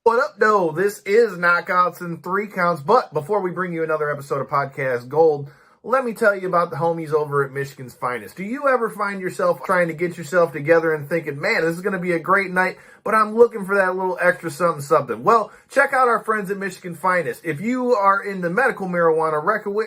What up, though? This is Knockouts in 3 Counts. But before we bring you another episode of Podcast Gold, let me tell you about the homies over at Michigan's Finest. Do you ever find yourself trying to get yourself together and thinking, man, this is going to be a great night, but I'm looking for that little extra something? Well, check out our friends at Michigan Finest. If you are into medical marijuana,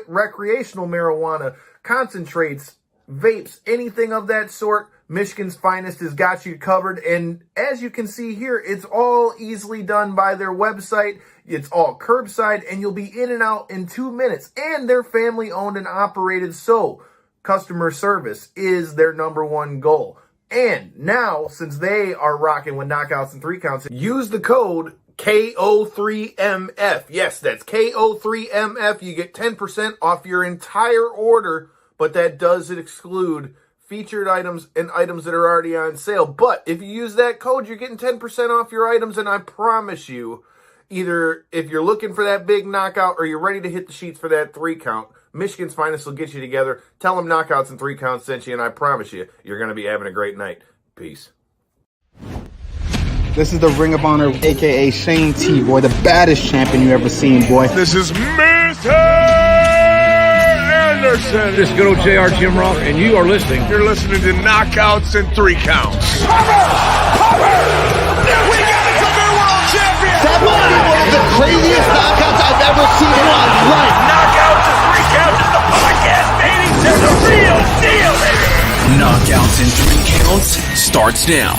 recreational marijuana, concentrates, vapes, anything of that sort, Michigan's Finest has got you covered. And as you can see here, it's all easily done by their website. It's all curbside, and you'll be in and out in 2 minutes. And they're family owned and operated, so customer service is their #1 goal. And now, since they are rocking with Knockouts in 3 Counts, use the code KO3MF. Yes, that's KO3MF. You get 10% off your entire order, but that does exclude featured items and items that are already on sale. But if you use that code, you're getting 10% off your items, and I promise you, either if you're looking for that big knockout or you're ready to hit the sheets for that 3 count, Michigan's Finest will get you together. Tell them Knockouts in 3 Counts sent you, and I promise you, you're going to be having a great night. Peace. This is the Ring of Honor, a.k.a. Shane T, boy, the baddest champion you ever seen, boy. This is Mr. Anderson. This is good old JR Jim Ross, and you are listening. You're listening to Knockouts in 3 Counts. Cover! We got a cover world champion! That might be one of the craziest knockouts I've ever seen in my life. Knockouts in 3 Counts is the podcast, baby! There's a real deal, baby! Knockouts in 3 Counts starts now.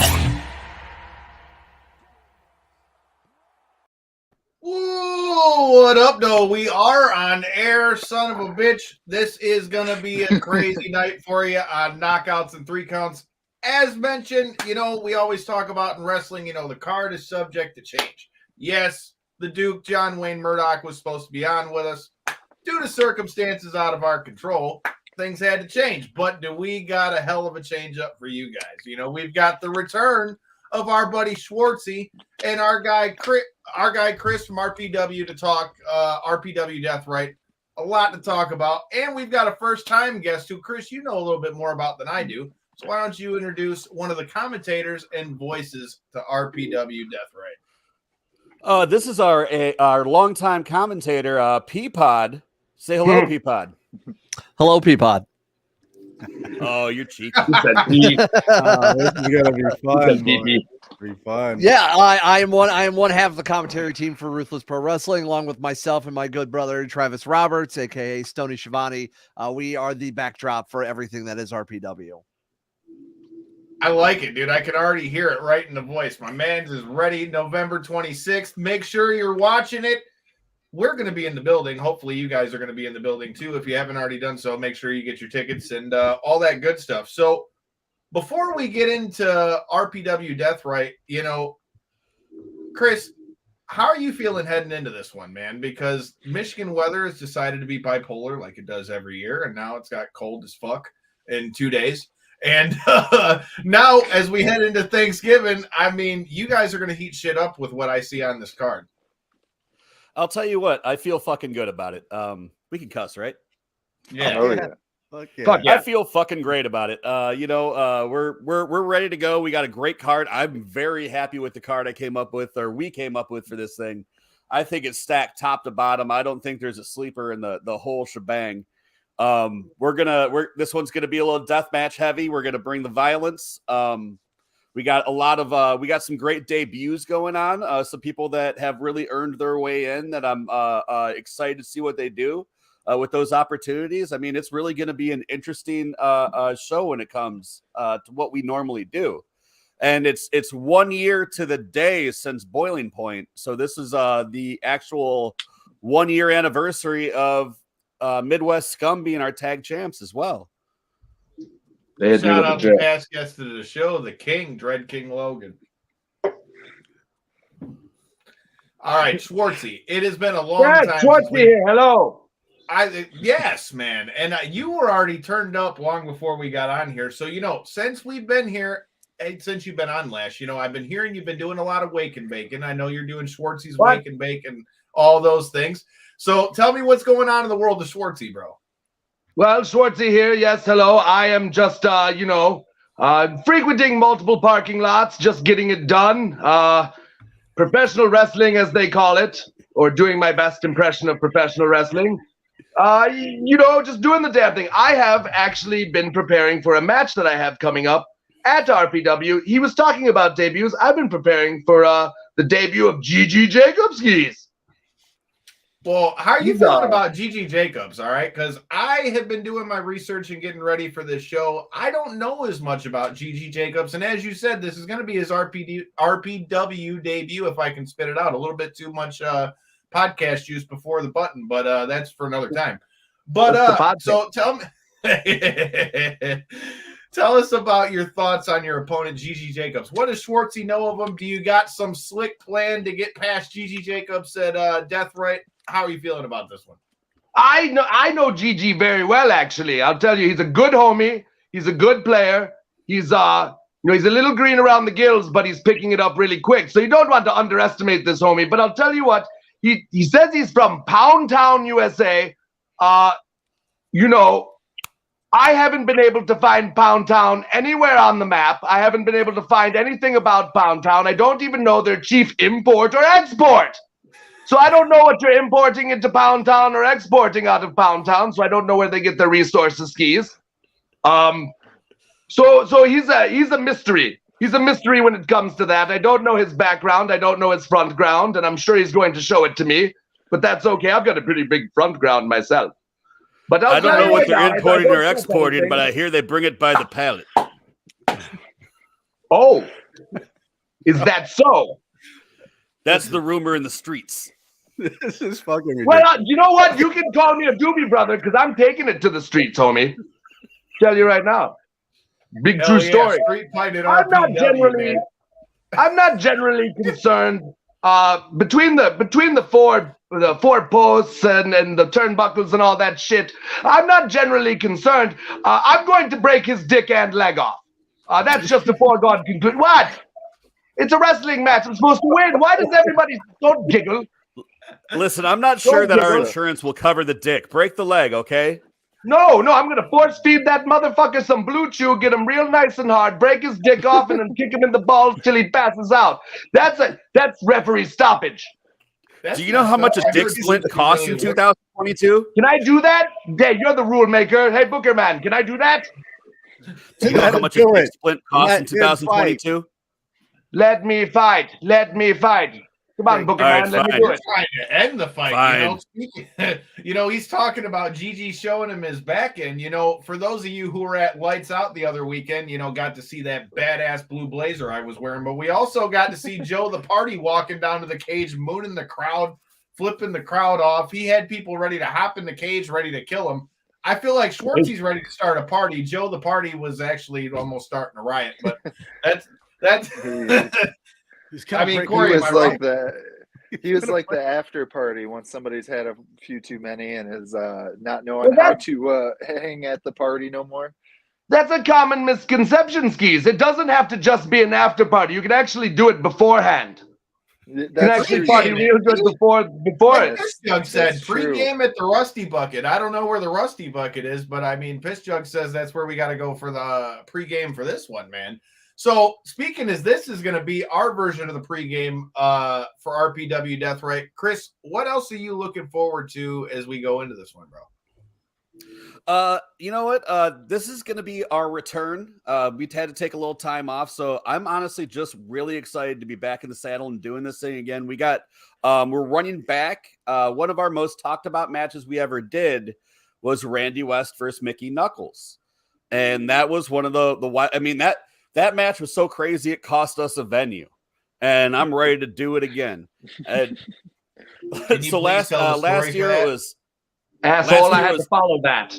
Ooh, what up, though? We are on air, son of a bitch. This is going to be a crazy night for you on Knockouts in 3 Counts. As mentioned, we always talk about in wrestling, the card is subject to change. Yes, the Duke, John Wayne Murdoch, was supposed to be on with us. Due to circumstances out of our control, things had to change. But we got a hell of a change up for you guys. We've got the return of our buddy Schwartzy and our guy Chris from RPW to talk RPW Deathrite. A lot to talk about. And we've got a first-time guest who, Chris, you know a little bit more about than I do. So why don't you introduce one of the commentators and voices to RPW Deathrite? This is our longtime commentator, Peapod. Say hello, Peapod. Hello, Peapod. Oh, you're cheeky. This is gonna be fun. Be fun. Yeah, I am one half of the commentary team for Ruthless Pro Wrestling, along with myself and my good brother Travis Roberts, aka Stoney Shivani. We are the backdrop for everything that is RPW. I like it, dude. I can already hear it right in the voice. My man's is ready November 26th. Make sure you're watching it. We're going to be in the building. Hopefully you guys are going to be in the building too. If you haven't already done so, make sure you get your tickets and all that good stuff. So before we get into RPW Deathrite, Chris, how are you feeling heading into this one, man? Because Michigan weather has decided to be bipolar like it does every year. And now it's got cold as fuck in 2 days. And now as we head into Thanksgiving, I mean, you guys are going to heat shit up with what I see on this card. I'll tell you what, I feel fucking good about it. We can cuss, right? Yeah. Oh, yeah. Okay. Fuck yeah. I feel fucking great about it. We're ready to go. We got a great card. I'm very happy with the card we came up with for this thing. I think it's stacked top to bottom. I don't think there's a sleeper in the whole shebang. This one's gonna be a little deathmatch heavy. We're gonna bring the violence. We got we got some great debuts going on. Some people that have really earned their way in that I'm excited to see what they do with those opportunities. I mean, it's really going to be an interesting show when it comes to what we normally do. And it's 1 year to the day since Boiling Point. So this is the actual 1 year anniversary of Midwest Scum being our tag champs as well. Shout out to past guest of the show, the King, Dread King Logan. All right, Schwartzy. It has been a long time. Schwartzy here. Hello. Yes, man. And you were already turned up long before we got on here. So, since we've been here, and since you've been on last, I've been hearing you've been doing a lot of wake and bacon. I know you're doing Schwartzy's wake and bacon, all those things. So tell me what's going on in the world of Schwartzy, bro. Well, Schwartzy here. Yes, hello. I am just, frequenting multiple parking lots, just getting it done. professional wrestling, as they call it, or doing my best impression of professional wrestling. Just doing the damn thing. I have actually been preparing for a match that I have coming up at RPW. He was talking about debuts. I've been preparing for the debut of Gigi Jacobskis. Well, how are you feeling about Gigi Jacobs? All right, because I have been doing my research and getting ready for this show. I don't know as much about Gigi Jacobs, and as you said, this is going to be his RPW debut. If I can spit it out, a little bit too much podcast juice before the button, but that's for another time. But so tell me, tell us about your thoughts on your opponent, Gigi Jacobs. What does Schwartzy know of him? Do you got some slick plan to get past Gigi Jacobs at Deathrite? How are you feeling about this one? I know Gigi very well, actually. I'll tell you, he's a good homie. He's a good player. He's he's a little green around the gills, but he's picking it up really quick. So you don't want to underestimate this homie. But I'll tell you what, he says he's from Pound Town, USA. I haven't been able to find Pound Town anywhere on the map. I haven't been able to find anything about Pound Town. I don't even know their chief import or export. So I don't know what you're importing into Pound Town or exporting out of Pound Town. So I don't know where they get their resources, skis. So he's a mystery. He's a mystery when it comes to that. I don't know his background. I don't know his front ground, and I'm sure he's going to show it to me. But that's okay. I've got a pretty big front ground myself. But I don't know what they're importing or exporting, but I hear they bring it by the pallet. Oh, is that so? That's the rumor in the streets. This is fucking ridiculous. Well, you know what? You can call me a doobie brother because I'm taking it to the streets, homie. Tell you right now. Big true story. I'm not generally concerned. Between the four posts and the turnbuckles and all that shit, I'm not generally concerned. I'm going to break his dick and leg off. That's just a foregone conclusion. What? It's a wrestling match. I'm supposed to win. Why does everybody don't giggle? Listen, I'm not sure that our insurance will cover the dick. Break the leg, okay? No, I'm going to force feed that motherfucker some Blue Chew, get him real nice and hard, break his dick off, and then kick him in the balls till he passes out. That's referee stoppage. Do you know how much a dick splint costs in 2022? Can I do that? Yeah, you're the rule maker. Hey, Booker man, can I do that? Do you know how much a dick splint costs in 2022? Let me fight. Come on, Booker man, let me do it. Trying to end the fight. He's talking about Gigi showing him his back end. For those of you who were at Lights Out the other weekend, got to see that badass blue blazer I was wearing. But we also got to see Joe the Party walking down to the cage, mooning the crowd, flipping the crowd off. He had people ready to hop in the cage, ready to kill him. I feel like Schwartzy's ready to start a party. Joe the Party was actually almost starting a riot, but that's. Corey, he was like the after party when somebody's had a few too many and is not knowing how to hang at the party no more. That's a common misconception, skis. It doesn't have to just be an after party. You can actually do it beforehand. You can actually party real good before it. Piss Jug said pre-game at the Rusty Bucket. I don't know where the Rusty Bucket is, but Piss Jug says that's where we got to go for the pre-game for this one, man. So speaking as this is going to be our version of the pregame for RPW Deathrite, Chris, what else are you looking forward to as we go into this one, bro? You know what? This is going to be our return. We've had to take a little time off, so I'm honestly just really excited to be back in the saddle and doing this thing again. We're running back. One of our most talked about matches we ever did was Randy West versus Mickey Knuckles, and that was one of that match was so crazy it cost us a venue, and I'm ready to do it again. And so last year it was asshole. I had to follow that.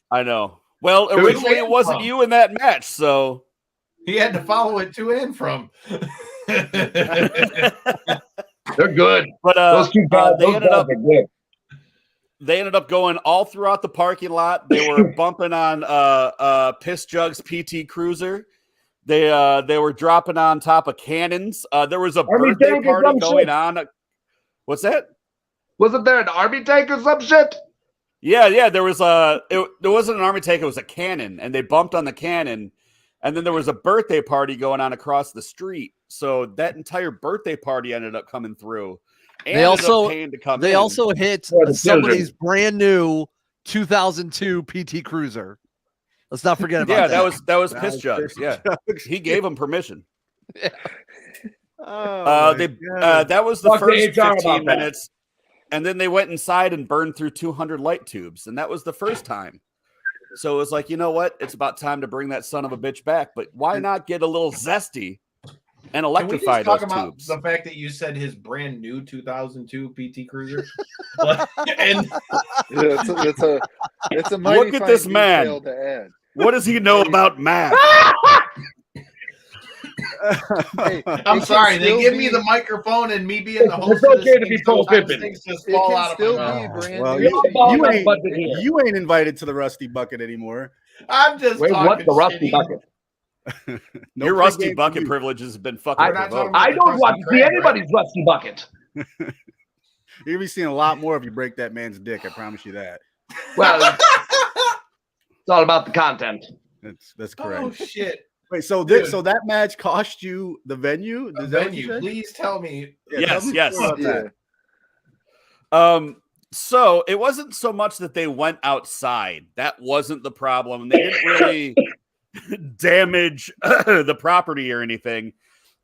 I know. Well, originally it wasn't you in that match, so he had to follow it to and from. They're good, but those two guys, are good. They ended up going all throughout the parking lot. They were bumping on Piss Jug's PT Cruiser. They were dropping on top of cannons. There was a birthday party going on. What's that? Wasn't there an army tank or some shit? Yeah. There was there wasn't an army tank. It was a cannon, and they bumped on the cannon. And then there was a birthday party going on across the street. So that entire birthday party ended up coming through. And They also paying to come they in. also hit somebody's brand new 2002 PT Cruiser. Let's not forget about that. that was Piss Jugs. Yeah, he gave him permission. That was the first 15 minutes, and then they went inside and burned through 200 light tubes, and that was the first time. So it was like, you know what? It's about time to bring that son of a bitch back. But why not get a little zesty and electrify those tubes? The fact that you said his brand new 2002 PT Cruiser, and it's a mighty look at this man. To add. What does he know about math? Hey, I'm sorry. They give me the microphone, and me being the host. It's okay to be full pippin'. Things just fall out of my mouth. You ain't invited to the Rusty Bucket anymore. I'm just wait. What's the Rusty shitty. Bucket? Your Rusty Bucket privileges have been fucking revoked. I don't want to see anybody's Rusty Bucket. You're gonna be seeing a lot more if you break that man's dick. I promise you that. Well, it's all about the content. That's correct. Oh shit. Wait, so that match cost you the venue? The venue. Please tell me. Yes. Yeah. So it wasn't so much that they went outside. That wasn't the problem. They didn't really damage the property or anything.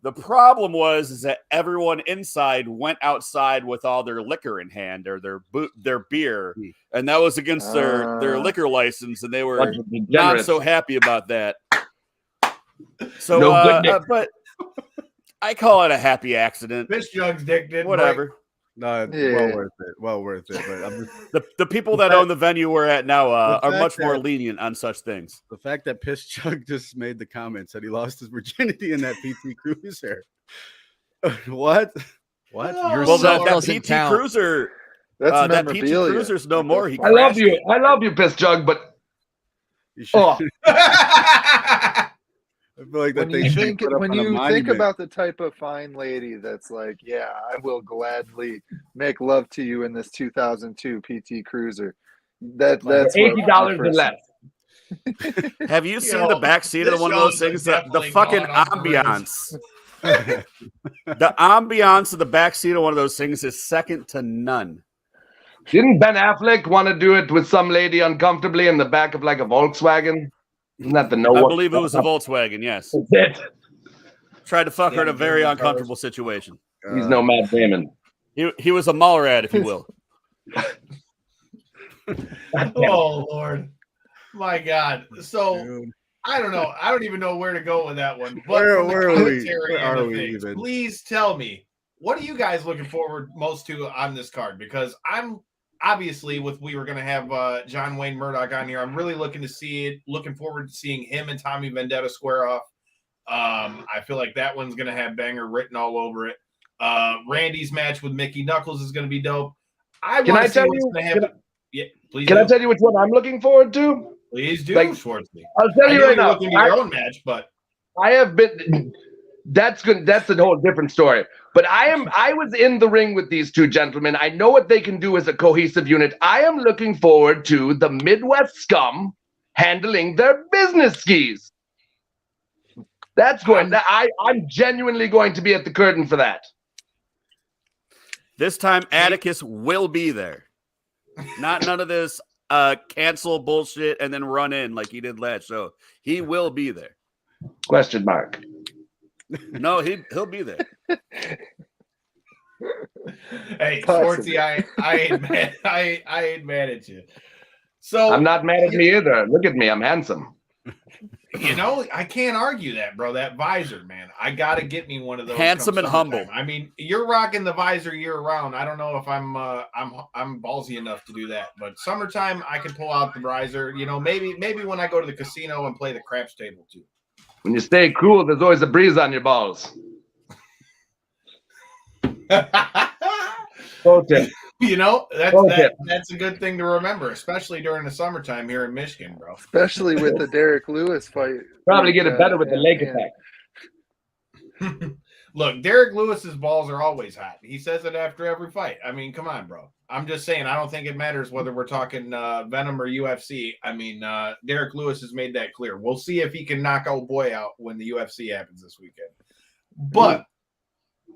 The problem was that everyone inside went outside with all their liquor in hand or their beer, and that was against their liquor license, and they were not so happy about that. So, but I call it a happy accident. Piss Jugs dick did whatever. Break. No, well worth it. But I'm just, the people that own the venue we're at now are much more lenient on such things. The fact that Piss Jug just made the comment said he lost his virginity in that PT Cruiser. What? Well, that PT Cruiser. That's that PT Cruiser's no more. I love you. I love you, Piss Jug, but I feel like that when you think about the type of fine lady that's like, yeah, I will gladly make love to you in this 2002 PT Cruiser. That's $80 or less. Have you seen the back seat of one of those things? The fucking ambiance. The ambiance of the back seat of one of those things is second to none. Didn't Ben Affleck want to do it with some lady uncomfortably in the back of like a Volkswagen? Isn't that the I believe it was a Volkswagen, yes. That's it. Tried to fuck her in a very uncomfortable situation. He's no Matt Damon. He was a mall rat, if you will. Oh, Lord. My God. So, I don't know. I don't even know where to go with that one. But where are we even? Please tell me, what are you guys looking forward most to on this card? Because I'm obviously, we were going to have John Wayne Murdoch on here. I'm really looking forward to seeing him and Tommy Vendetta square off. I feel like that one's going to have banger written all over it. Randy's match with Mickey Knuckles is going to be dope. Can I tell you which one I'm looking forward to? Please do, Schwartzy. I'll tell you right now. Looking at your own match, but I have been. That's good. That's a whole different story. But I was in the ring with these two gentlemen. I know what they can do as a cohesive unit. I am looking forward to the Midwest scum handling their business skis. That's going. I'm genuinely going to be at the curtain for that. This time, Atticus will be there. Not none of this cancel bullshit and then run in like he did last show. He will be there. Question mark. No, he'll be there. Hey, Schwartzy, I ain't mad at you. So I'm not mad at me either. Look at me, I'm handsome. You know, I can't argue that, bro. That visor, man. I gotta get me one of those. Handsome and humble. I mean, you're rocking the visor year round. I don't know if I'm ballsy enough to do that, but summertime I can pull out the visor. You know, maybe when I go to the casino and play the craps table too. When you stay cool, there's always a breeze on your balls. Okay. You know, that's a good thing to remember, especially during the summertime here in Michigan, bro. Especially with the Derek Lewis fight. Probably get it better with the leg attack. Look, Derek Lewis's balls are always hot. He says it after every fight. I mean, come on, bro. I'm just saying, I don't think it matters whether we're talking Venom or UFC. I mean, Derek Lewis has made that clear. We'll see if he can knock old boy out when the UFC happens this weekend. But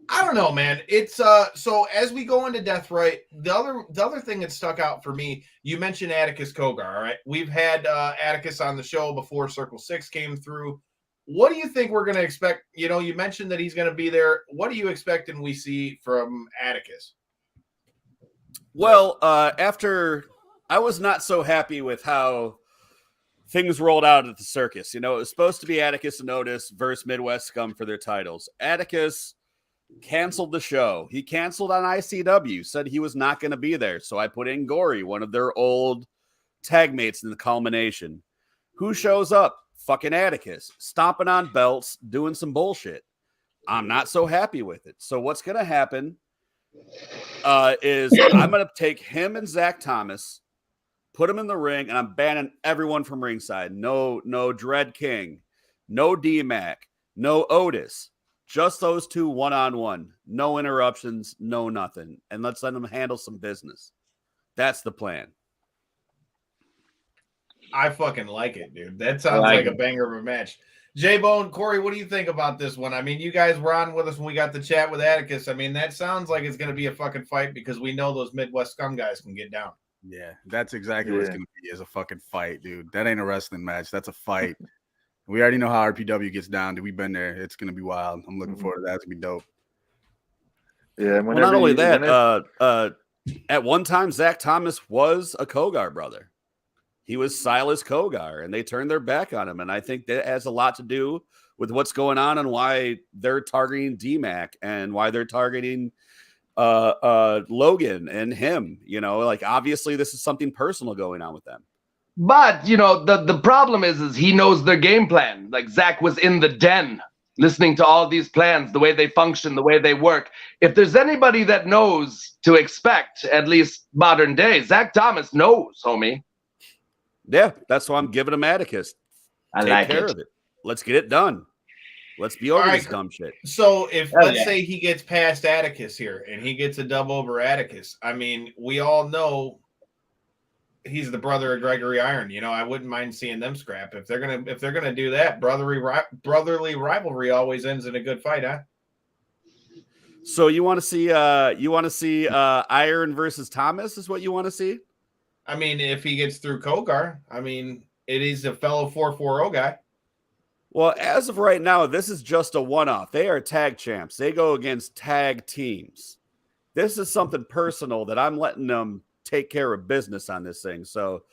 I don't know, man. It's so as we go into Deathrite, the other thing that stuck out for me, you mentioned Atticus Kogar, all right? We've had Atticus on the show before Circle 6 came through. What do you think we're going to expect? You know, you mentioned that he's going to be there. What do you expect and we see from Atticus? Well, after I was not so happy with how things rolled out at the circus. You know, it was supposed to be Atticus and Otis versus Midwest Scum for their titles. Atticus canceled the show. He canceled on ICW, said he was not going to be there. So I put in Gory, one of their old tag mates in the culmination. Who shows up? Fucking Atticus, stomping on belts, doing some bullshit. I'm not so happy with it. So what's going to happen is I'm going to take him and Zach Thomas, put him in the ring, and I'm banning everyone from ringside. No Dread King, no D-Mac, no Otis. Just those two one-on-one. No interruptions, no nothing. And let's let them handle some business. That's the plan. I fucking like it, dude. That sounds like a banger of a match. J-Bone, Corey, what do you think about this one? I mean, you guys were on with us when we got the chat with Atticus. I mean, that sounds like it's going to be a fucking fight because we know those Midwest Scum guys can get down. Yeah, that's exactly what it's going to be, is a fucking fight, dude. That ain't a wrestling match. That's a fight. We already know how RPW gets down. Dude, we've been there. It's going to be wild. I'm looking forward to that. It's going to be dope. Yeah. Well, not only that, at one time, Zach Thomas was a Kogar brother. He was Silas Kogar, and they turned their back on him. And I think that has a lot to do with what's going on and why they're targeting D-Mac and why they're targeting Logan and him. You know, like, obviously this is something personal going on with them. But, you know, the problem is he knows their game plan. Like, Zach was in the den listening to all these plans, the way they function, the way they work. If there's anybody that knows to expect, at least modern day, Zach Thomas knows, homie. Yeah, that's why I'm giving him Atticus. Take care of it. Let's get it done. Let's be over this dumb shit. So if let's say he gets past Atticus here and he gets a dub over Atticus, I mean, we all know he's the brother of Gregory Iron. You know, I wouldn't mind seeing them scrap if they're gonna do that. Brotherly rivalry always ends in a good fight, huh? So you want to see Iron versus Thomas is what you want to see? I mean, if he gets through Kogar, I mean, it is a fellow 440 guy. Well, as of right now, this is just a one-off. They are tag champs. They go against tag teams. This is something personal that I'm letting them take care of business on this thing. So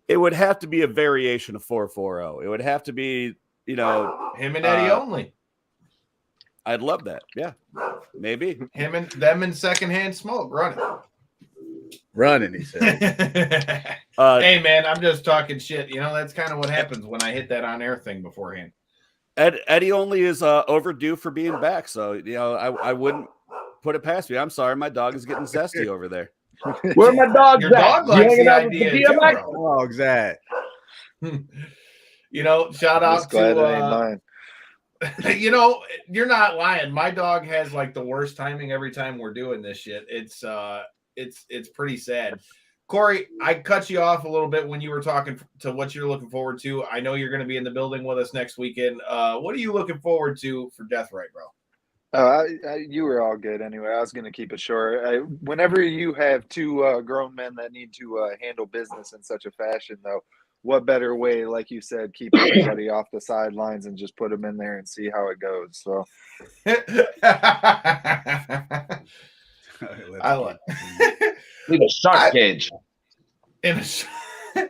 it would have to be a variation of 440. It would have to be, you know, him and Eddie only. I'd love that. Yeah, maybe him and them in secondhand smoke running, he said. Hey man, I'm just talking shit. You know, that's kind of what happens when I hit that on air thing beforehand. Eddie only is overdue for being back. So, you know, I wouldn't put it past me. I'm sorry. My dog is getting zesty over there. Where my dog? Your dog likes the idea too, bro. Dog's at. You know, shout out to you know, you're not lying. My dog has like the worst timing every time we're doing this shit. It's pretty sad. Corey, I cut you off a little bit when you were talking to what you're looking forward to. I know you're going to be in the building with us next weekend. What are you looking forward to for Deathrite, bro? You were all good anyway. I was going to keep it short. Whenever you have two grown men that need to handle business in such a fashion, though, what better way, like you said, keep everybody off the sidelines and just put them in there and see how it goes. So, I like need a shark cage.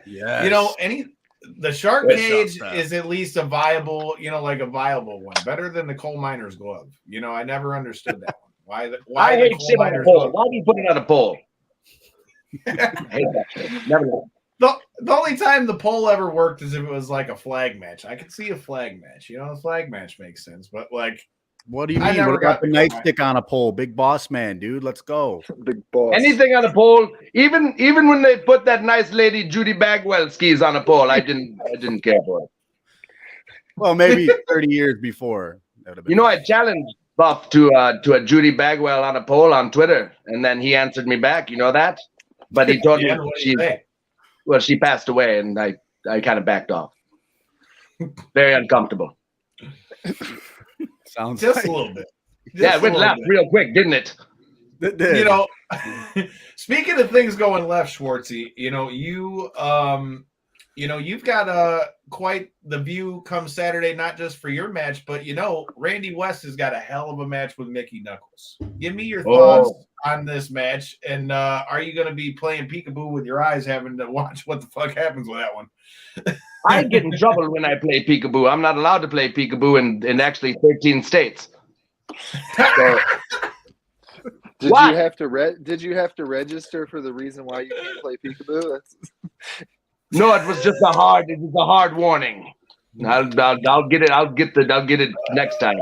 Yeah, you know, the shark cage is at least a viable, you know, like a viable one, better than the coal miner's glove. You know, I never understood that one. Why I hate shit on a pole. Why do you put it on a pole? I hate that shit. Never know. The only time the pole ever worked is if it was like a flag match. I could see a flag match. You know, a flag match makes sense. But like, what do you mean? What about the nightstick on a pole? Big boss man, dude. Let's go. Big boss. Anything on a pole. Even when they put that nice lady Judy Bagwell skis on a pole, I didn't care for it. Well, maybe 30 years before. You know, I challenged Buff to a Judy Bagwell on a pole on Twitter, and then he answered me back. You know that? But he told me she passed away, and I kind of backed off. Very uncomfortable. Sounds just like a little bit. Yeah, it went left real quick, didn't it? You know, speaking of things going left, Schwartzy, you've got quite the view come Saturday, not just for your match, but Randy West has got a hell of a match with Mickey Knuckles. Give me your thoughts on this match, and are you going to be playing peekaboo with your eyes, having to watch what the fuck happens with that one? I get in trouble when I play peekaboo. I'm not allowed to play peekaboo in actually 13 states. So, Did you have to register for the reason why you can't play peekaboo? No, it was just a hard warning. I'll get it next time.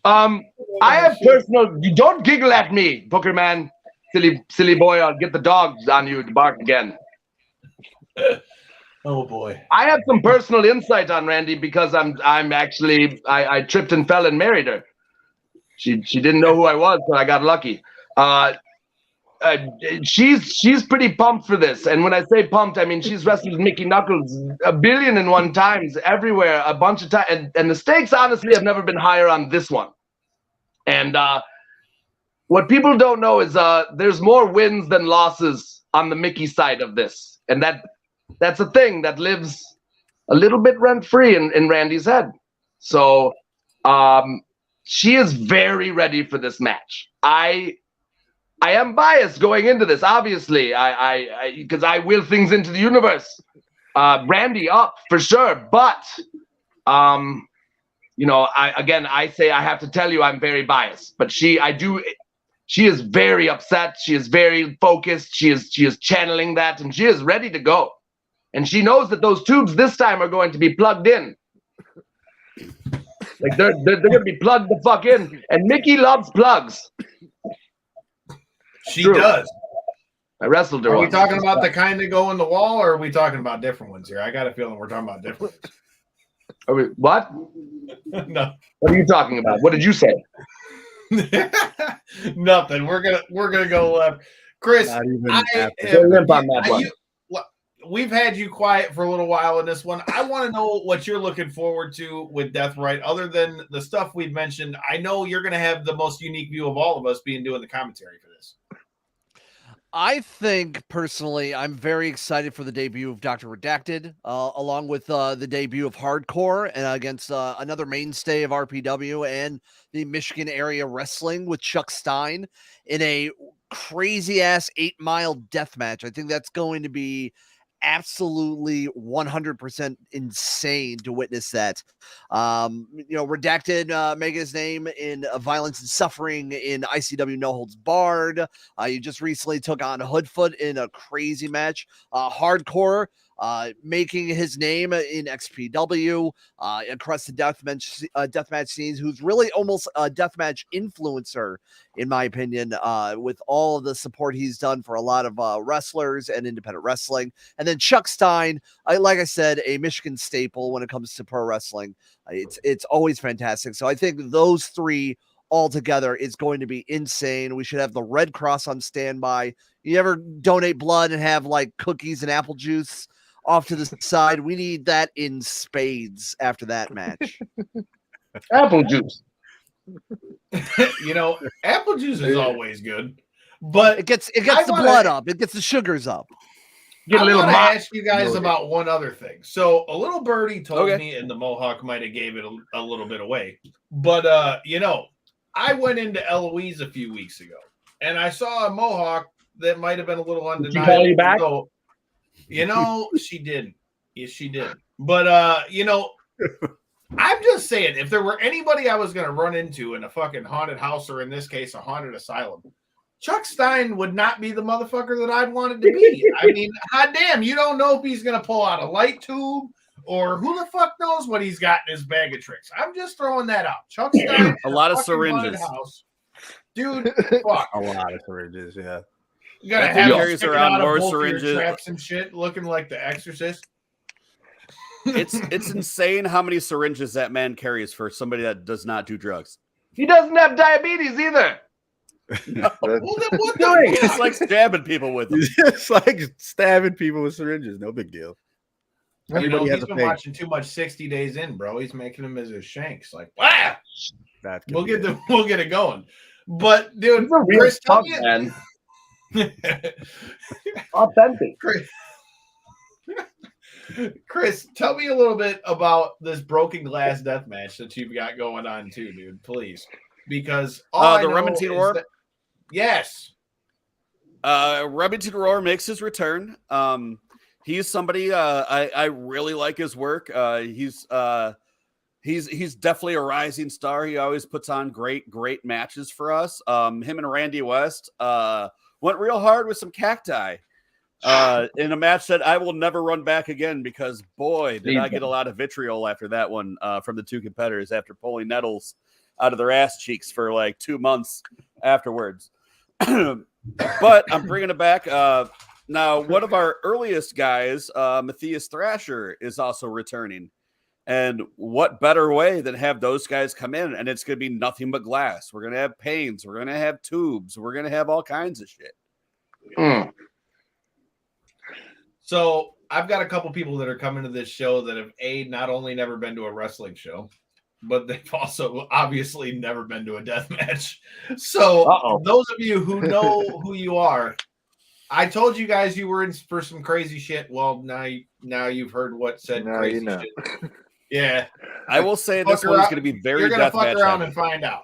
I have personal. You don't giggle at me, Booker man, silly boy. I'll get the dogs on you to bark again. Oh boy. I have some personal insight on Randy because I tripped and fell and married her. She didn't know who I was, so I got lucky. She's pretty pumped for this, and when I say pumped, I mean she's wrestled with Mickey Knuckles 1,000,001 times everywhere, a bunch of times, and the stakes honestly have never been higher on this one. And what people don't know is there's more wins than losses on the Mickey side of this, and that's a thing that lives a little bit rent free in Randy's head. So she is very ready for this match. I am biased going into this, obviously, because I will things into the universe. Randy up for sure, but I say I have to tell you I'm very biased. But she is very upset. She is very focused. She is channeling that, and she is ready to go. And she knows that those tubes this time are going to be plugged in. Like they're going to be plugged the fuck in. And Mickey loves plugs. She does. I wrestled her. Are we talking about the kind that go in the wall, or are we talking about different ones here? I got a feeling we're talking about different ones. Are we, what? No. What are you talking about? What did you say? Nothing. We're gonna go left. Chris, we've had you quiet for a little while in this one. I want to know what you're looking forward to with Deathrite, other than the stuff we've mentioned. I know you're going to have the most unique view of all of us doing the commentary for this. I think personally, I'm very excited for the debut of Dr. Redacted, along with the debut of Hardcore, and against another mainstay of RPW and the Michigan area wrestling with Chuck Stein in a crazy ass 8-mile death match. I think that's going to be absolutely 100% insane to witness that. Redacted making his name in Violence and Suffering in ICW No Holds Barred. You just recently took on Hoodfoot in a crazy match. Hardcore making his name in XPW across the deathmatch scenes, who's really almost a deathmatch influencer, in my opinion, with all of the support he's done for a lot of wrestlers and independent wrestling. And then Chuck Stein, like I said, a Michigan staple when it comes to pro wrestling. It's always fantastic. So I think those three all together is going to be insane. We should have the Red Cross on standby. You ever donate blood and have like cookies and apple juice off to the side? We need that in spades after that match. Apple juice. Apple juice is always good, but it gets the blood up. It gets the sugars up. I want to ask you guys about one other thing. So a little birdie told me, and the Mohawk might have gave it a little bit away, but I went into Eloise a few weeks ago, and I saw a Mohawk that might have been a little undeniable. Did she call you back? So, she didn't. Yes, she did. But I'm just saying, if there were anybody I was going to run into in a fucking haunted house, or in this case, a haunted asylum, Chuck Stein would not be the motherfucker that I'd wanted to be. I mean, hot damn, you don't know if he's going to pull out a light tube, or who the fuck knows what he's got in his bag of tricks. I'm just throwing that out. Chuck Stein, a lot of syringes. Dude, fuck. A lot of syringes, yeah. You gotta have carries around more syringes, traps and shit, looking like The Exorcist. It's insane how many syringes that man carries for somebody that does not do drugs. He doesn't have diabetes either. Well, then what doing? He's just like stabbing people with them. He's just like stabbing people with syringes. No big deal. He's been watching too much 60 Days In, bro. He's making them as his shanks. Like, wow. We'll get it going. But dude, He's a real Chris, tell tough me, man. Authentic. Chris, tell me a little bit about this broken glass death match that you've got going on too, dude. Please, because all the Remington Roar. Yes, Remington Roar makes his return. He's somebody I really like his work. He's definitely a rising star. He always puts on great matches for us. Him and Randy West went real hard with some cacti in a match that I will never run back again because boy, did I get a lot of vitriol after that one from the two competitors after pulling nettles out of their ass cheeks for like 2 months afterwards. But I'm bringing it back. Now, one of our earliest guys, Matthias Thrasher, is also returning. And what better way than have those guys come in? And it's going to be nothing but glass. We're going to have panes. We're going to have tubes. We're going to have all kinds of shit. So I've got a couple people that are coming to this show that have not only never been to a wrestling show, but they've also obviously never been to a death match. So those of you who know who you are, I told you guys you were in for some crazy shit. Well, now you've heard what said crazy shit. Yeah, I will say this one's going to be very. You're going to fuck around and find out.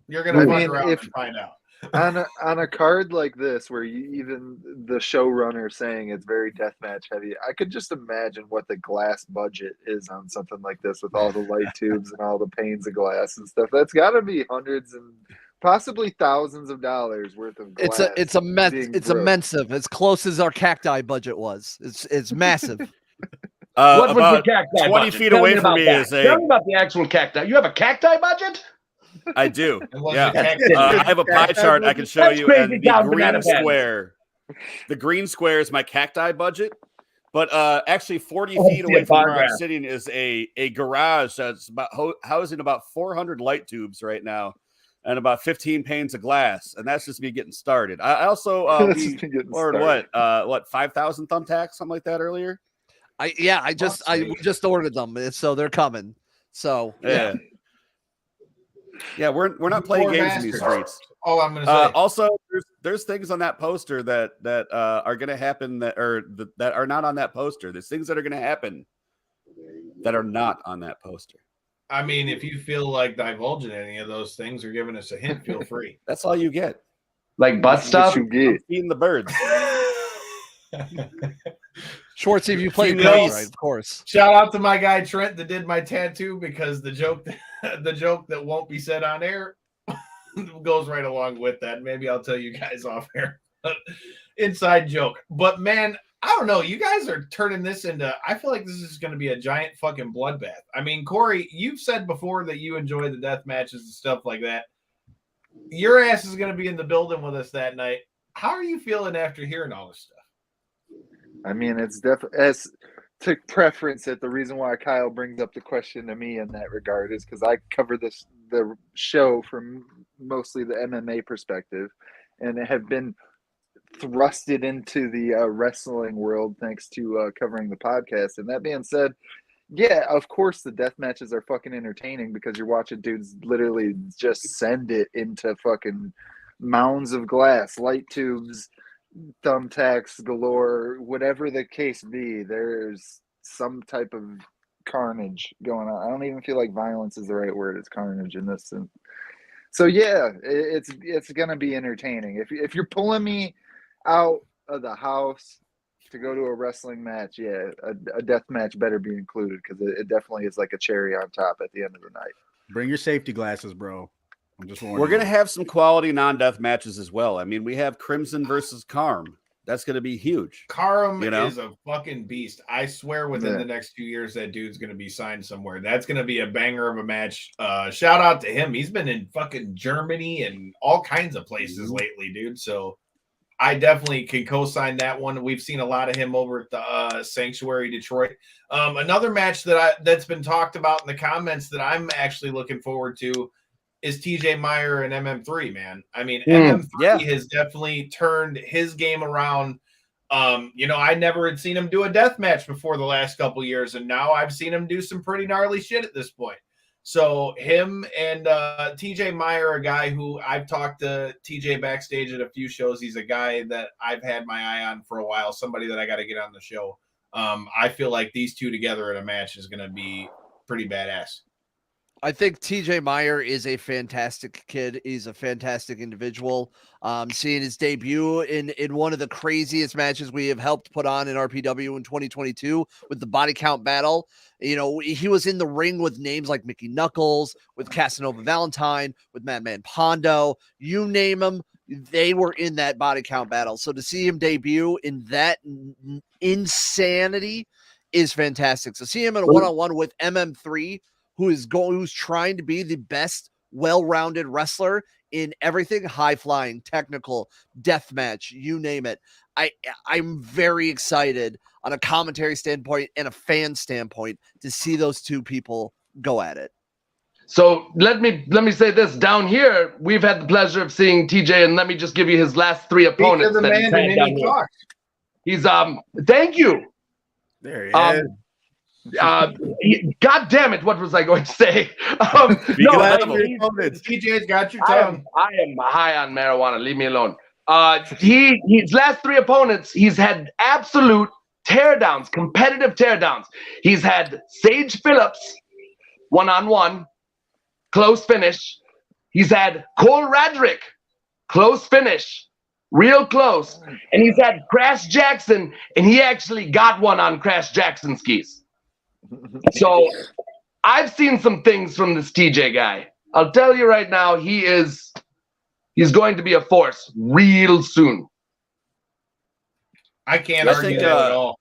You're going to fuck around and find out. on a card like this, where even the showrunner saying it's very deathmatch heavy, I could just imagine what the glass budget is on something like this with all the light tubes and all the panes of glass and stuff. That's got to be hundreds and possibly thousands of dollars worth of glass. It's immense. As close as our cacti budget was. It's massive. What was the cacti 20 budget? feet Tell away me from about me that. is a. Tell me about the actual cacti. You have a cacti budget? I do. Yeah. I have a pie chart I can show That's you. crazy And town the green banana pen. square. The green square is my cacti budget. But actually 40 feet away from where I'm sitting is a garage that's about housing about 400 light tubes right now. And about 15 panes of glass, and that's just me getting started. I also ordered what 5,000 thumbtacks, something like that earlier. I just ordered them, so they're coming. So yeah, we're not playing games in these streets. Oh, I'm gonna say also there's things on that poster that are gonna happen that are not on that poster. There's things that are gonna happen that are not on that poster. I mean, if you feel like divulging any of those things or giving us a hint, feel free. That's all you get. Like butt stuff? Feeding the birds. Schwartzy, if you play right, of course. Shout out to my guy Trent that did my tattoo because the joke that won't be said on air goes right along with that. Maybe I'll tell you guys off air. Inside joke. But man, I don't know. You guys are turning this into, I feel like this is going to be a giant fucking bloodbath. I mean, Corey, you've said before that you enjoy the death matches and stuff like that. Your ass is going to be in the building with us that night. How are you feeling after hearing all this stuff? I mean, it's definitely, as to preference it, the reason why Kyle brings up the question to me in that regard is because I cover the show from mostly the MMA perspective and have been thrusted into the wrestling world thanks to covering the podcast. And that being said, yeah, of course the death matches are fucking entertaining because you're watching dudes literally just send it into fucking mounds of glass, light tubes, thumbtacks galore, whatever the case be. There's some type of carnage going on. I don't even feel like violence is the right word. It's carnage in this. And so yeah, it's gonna be entertaining. If you're pulling me out of the house to go to a wrestling match, yeah, a death match better be included because it definitely is like a cherry on top at the end of the night. Bring your safety glasses, bro. I'm just warning We're going to you. have some quality non-death matches as well. I mean, we have Crimson versus Karm. That's going to be huge. Karm is a fucking beast. I swear within the next 2 years, that dude's going to be signed somewhere. That's going to be a banger of a match. Shout out to him. He's been in fucking Germany and all kinds of places lately, dude. So I definitely can co-sign that one. We've seen a lot of him over at the Sanctuary Detroit. Another match that's been talked about in the comments that I'm actually looking forward to is TJ Meyer and MM3, man. I mean, MM3 has definitely turned his game around. I never had seen him do a death match before the last couple years, and now I've seen him do some pretty gnarly shit at this point. So him and TJ Meyer, a guy who I've talked to TJ backstage at a few shows. He's a guy that I've had my eye on for a while, somebody that I got to get on the show. I feel like these two together in a match is going to be pretty badass. I think TJ Meyer is a fantastic kid. He's a fantastic individual. Seeing his debut in one of the craziest matches we have helped put on in RPW in 2022 with the body count battle. You know, he was in the ring with names like Mickey Knuckles, with Casanova Valentine, with Madman Pondo, you name them. They were in that body count battle. So to see him debut in that insanity is fantastic. So see him in a one-on-one with MM3, who's trying to be the best well-rounded wrestler in everything, high-flying, technical, deathmatch, you name it. I'm very excited on a commentary standpoint and a fan standpoint to see those two people go at it. So let me say this. Down here, we've had the pleasure of seeing TJ, and let me just give you his last three opponents. The man in any talk. He's thank you. There he is. God damn it! What was I going to say? TJ's got your tongue. I am high on marijuana. Leave me alone. His last three opponents, he's had absolute teardowns, competitive teardowns. He's had Sage Phillips, 1-on-1, close finish. He's had Cole Radrick, close finish, real close. And he's had Crash Jackson, and he actually got one on Crash Jackson skis. So I've seen some things from this TJ guy. I'll tell you right now, he's going to be a force real soon. I can't argue that at all.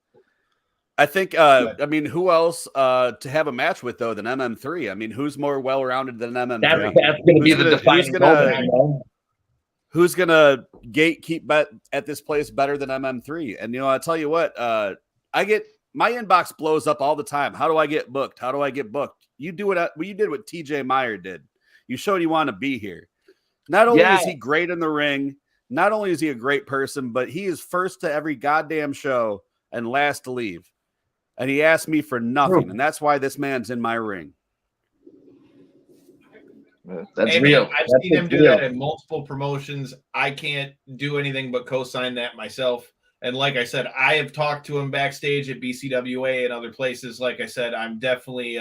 I think, I mean, who else to have a match with, though, than MM3? I mean, who's more well-rounded than MM3? That's going to be the defining moment. Who's going to gatekeep at this place better than MM3? And, you know, I'll tell you what, my inbox blows up all the time. How do I get booked? How do I get booked? You do you did what TJ Meyer did. You showed you want to be here. Not only is he great in the ring, not only is he a great person, but he is first to every goddamn show and last to leave. And he asked me for nothing. And that's why this man's in my ring. That's real. Man, I've seen him do that in multiple promotions. I can't do anything but co-sign that myself. And like I said, I have talked to him backstage at BCWA and other places. Like I said, I'm definitely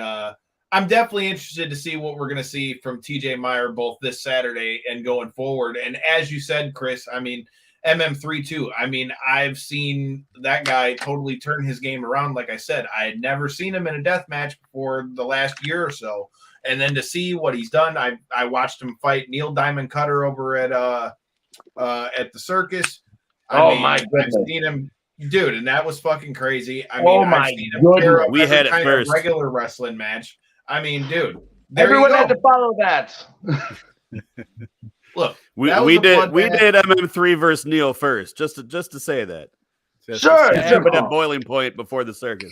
interested to see what we're going to see from TJ Meyer both this Saturday and going forward. And as you said, Chris, I mean, MM3 too. I mean, I've seen that guy totally turn his game around. Like I said, I had never seen him in a death match before the last year or so. And then to see what he's done, I watched him fight Neil Diamond Cutter over at the circus. My goodness. I've seen him, dude, and that was fucking crazy. I Oh mean, my I've seen him goodness. We had it kind first. of regular wrestling match. I mean, dude, everyone had to follow that. Look, we did MM3 versus Neil first, just to say that. Sure. But at boiling point before the circus.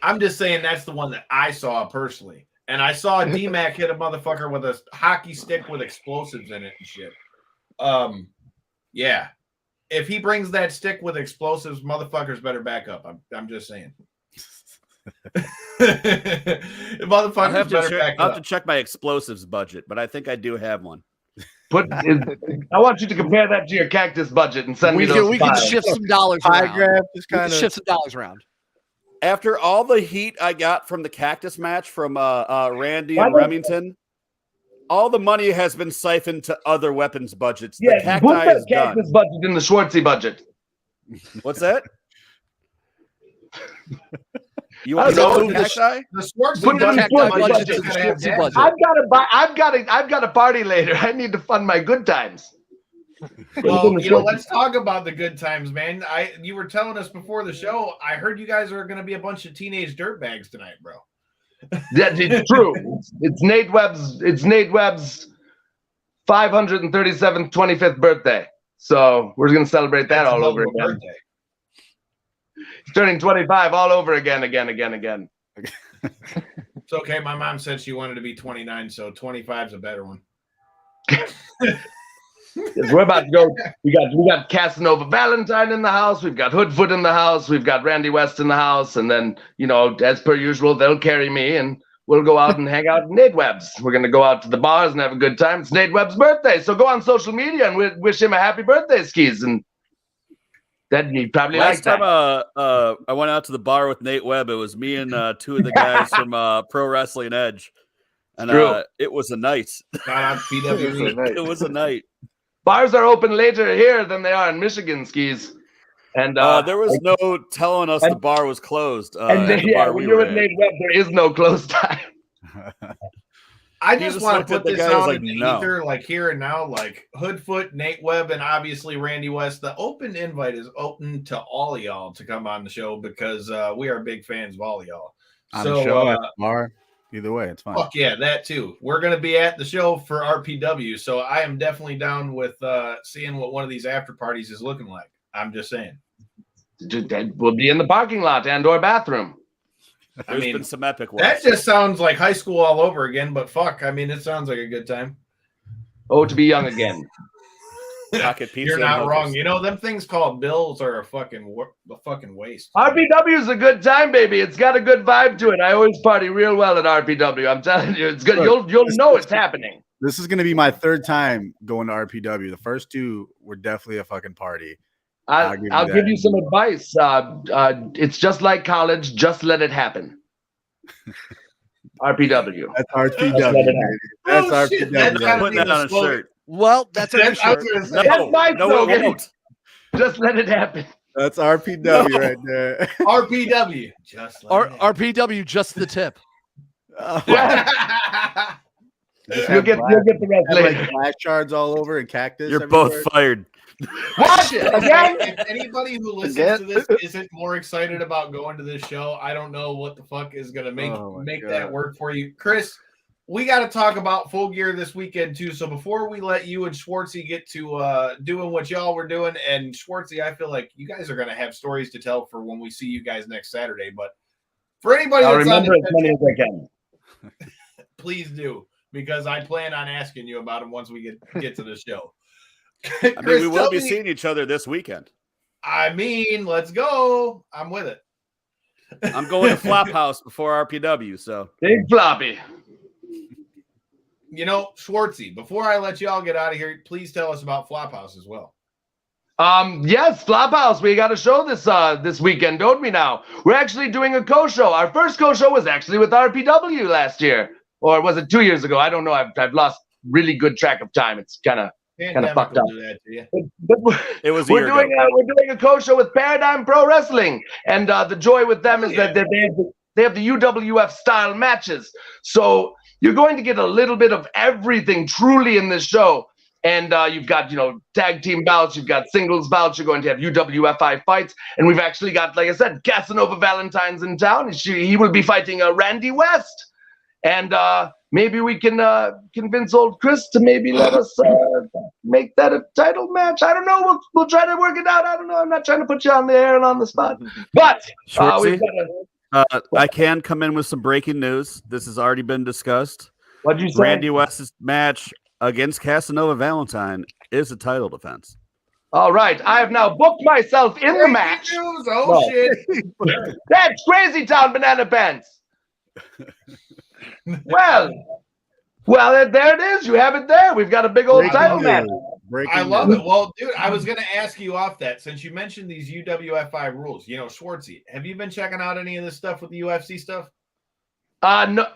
I'm just saying that's the one that I saw personally. And I saw D-Mac hit a motherfucker with a hockey stick with explosives in it and shit. Yeah. If he brings that stick with explosives, motherfuckers better back up. I'm just saying. Motherfuckers better back up. I'll have to check my explosives budget, but I think I do have one. I want you to compare that to your cactus budget and send me those. We can shift some dollars around. Shift some dollars around. After all the heat I got from the cactus match from Randy and Remington, all the money has been siphoned to other weapons budgets. Yeah, the cacti put that is cactus done. budget in the Schwartzy budget. What's that? You want to know the cacti? The Schwartzy Put it in the budget. Schwartzy budget. I've got a party later. I need to fund my good times. Well, let's talk about the good times, man. You were telling us before the show, I heard you guys are going to be a bunch of teenage dirtbags tonight, bro. That it's true. It's Nate Webb's 537th 25th birthday. So we're going to celebrate that all over again. Birthday. He's turning 25 all over again. It's okay. My mom said she wanted to be 29, so 25 is a better one. We're about to go. We got Casanova Valentine in the house. We've got Hoodfoot in the house. We've got Randy West in the house. And then, as per usual, they'll carry me and we'll go out and hang out in Nate Webb's. We're going to go out to the bars and have a good time. It's Nate Webb's birthday, so go on social media and wish him a happy birthday, Skis. And that he probably Last liked time that. I went out to the bar with Nate Webb, it was me and two of the guys from Pro Wrestling Edge. And it was a night. It was a night. Bars are open later here than they are in Michigan, Skis. And there was no telling us the bar was closed. When you're with Nate Webb, there is no close time. I just want to put this out like, in the no. ether, like here and now, like Hoodfoot, Nate Webb, and obviously Randy West. The open invite is open to all of y'all to come on the show because we are big fans of all of y'all. On the show, at the bar, either way, it's fine. Fuck yeah, that too. We're going to be at the show for RPW, so I am definitely down with seeing what one of these after parties is looking like. I'm just saying. We'll be in the parking lot and/or bathroom. There's been some epic ones. That just sounds like high school all over again, but fuck, I mean, it sounds like a good time. Oh, to be young again. Pocket pizza. You're not wrong. You know, them things called bills are a fucking waste. RPW is a good time, baby. It's got a good vibe to it. I always party real well at RPW. I'm telling you, it's good. You'll know it's happening. This is going to be my third time going to RPW. The first two were definitely a fucking party. I'll give you some advice. It's just like college. Just let it happen. RPW. That's RPW. That's RPW. That's putting that on a shirt. Well, that's our shirt. That's my slogan. It won't. Just let it happen. That's RPW right there. RPW. Just let it happen. RPW, just the tip. You'll get the rest later. Like flash shards all over and cactus. You're everywhere. both fired. Watch it again. If anybody who listens to this isn't more excited about going to this show, I don't know what the fuck is going to make that work for you. Chris, we got to talk about Full Gear this weekend too. So before we let you and Schwartzy get to doing what y'all were doing, and Schwartzy, I feel like you guys are going to have stories to tell for when we see you guys next Saturday. But for anybody I'll that's remember as many as I can. Please do, because I plan on asking you about them once we get to the show. I mean, we will be seeing each other this weekend. I mean, let's go. I'm with it. I'm going to Flophouse before RPW, so Big floppy. You know, Schwartzy, before I let y'all get out of here, please tell us about Flophouse as well. Yes, Flophouse. We got a show this weekend, don't we? Now we're actually doing a co-show. Our first co-show was actually with RPW last year, or was it 2 years ago? I don't know. I've lost really good track of time. It's kind of fucked up. But it was. We're doing a co-show with Paradigm Pro Wrestling, and the joy with them is that they have the UWF style matches. So you're going to get a little bit of everything truly in this show. And you've got, tag team bouts, you've got singles bouts, you're going to have UWFI fights. And we've actually got, like I said, Casanova Valentine's in town. He will be fighting Randy West. And maybe we can convince old Chris to maybe let us make that a title match. I don't know. We'll try to work it out. I don't know. I'm not trying to put you on the air and on the spot. But we've got I can come in with some breaking news. This has already been discussed. What'd you say? Randy West's match against Casanova Valentine is a title defense. All right. I have now booked myself in the match. Shit. That's Crazy Town Banana Pants. Well, there it is. You have it there. We've got a big old title match. I love it. Well, dude, I was going to ask you off that since you mentioned these UWFI rules. Schwartzy, have you been checking out any of this stuff with the UFC stuff? No.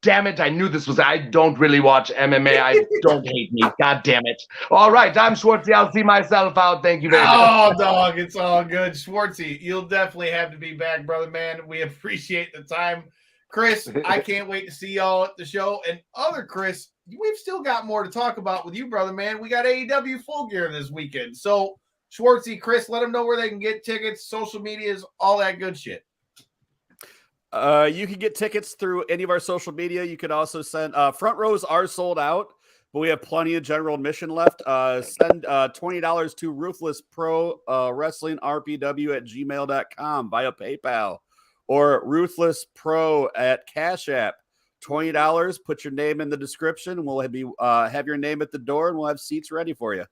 Damn it. I knew this was. I don't really watch MMA. Don't hate me. God damn it. All right. I'm Schwartzy. I'll see myself out. Thank you very much. Oh, dog. It's all good. Schwartzy, you'll definitely have to be back, brother, man. We appreciate the time. Chris, I can't wait to see y'all at the show. And other Chris, we've still got more to talk about with you, brother, man. We got AEW Full Gear this weekend. So, Schwartzy, Chris, let them know where they can get tickets, social medias, all that good shit. You can get tickets through any of our social media. You could also send front rows are sold out, but we have plenty of general admission left. Send $20 to Ruthless Pro Wrestling RPW at gmail.com via PayPal or Ruthless Pro at Cash App. $20. Put your name in the description. We'll have your name at the door, and we'll have seats ready for you.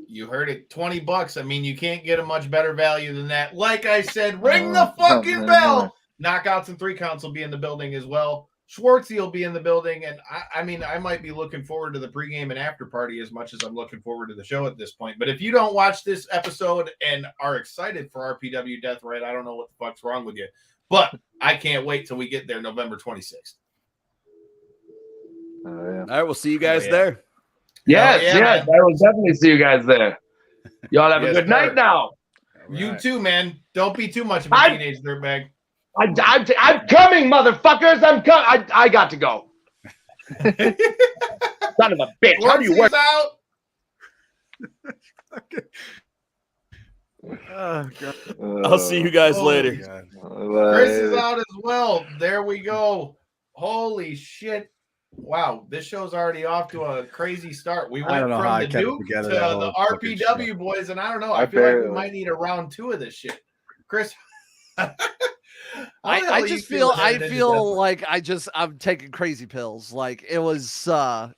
You heard it, $20. I mean, you can't get a much better value than that. Like I said, ring the fucking bell. Knockouts and 3 counts will be in the building as well. Schwartzy will be in the building, and I mean, I might be looking forward to the pregame and after party as much as I'm looking forward to the show at this point. But if you don't watch this episode and are excited for RPW Deathrite, I don't know what the fuck's wrong with you. But I can't wait till we get there November 26th. Yeah. All right, we'll see you guys there. Yes, yeah, yes, man. I will definitely see you guys there. Y'all have a Yes, good night sir. now. You too, man. Don't be too much of a I- teenage dirtbag. I'm coming, motherfuckers. I'm coming. I got to go. Son of a bitch. How do you work? Out. I'll see you guys Oh, later. Chris is out as well. There we go. Holy shit. Wow, this show's already off to a crazy start. We I went don't know from how I the kept it Duke to together that the whole fucking RPW boys, and I don't know. I I feel like we barely- might need a round 2 of this shit. Chris, I just feel like I'm taking crazy pills. Like it was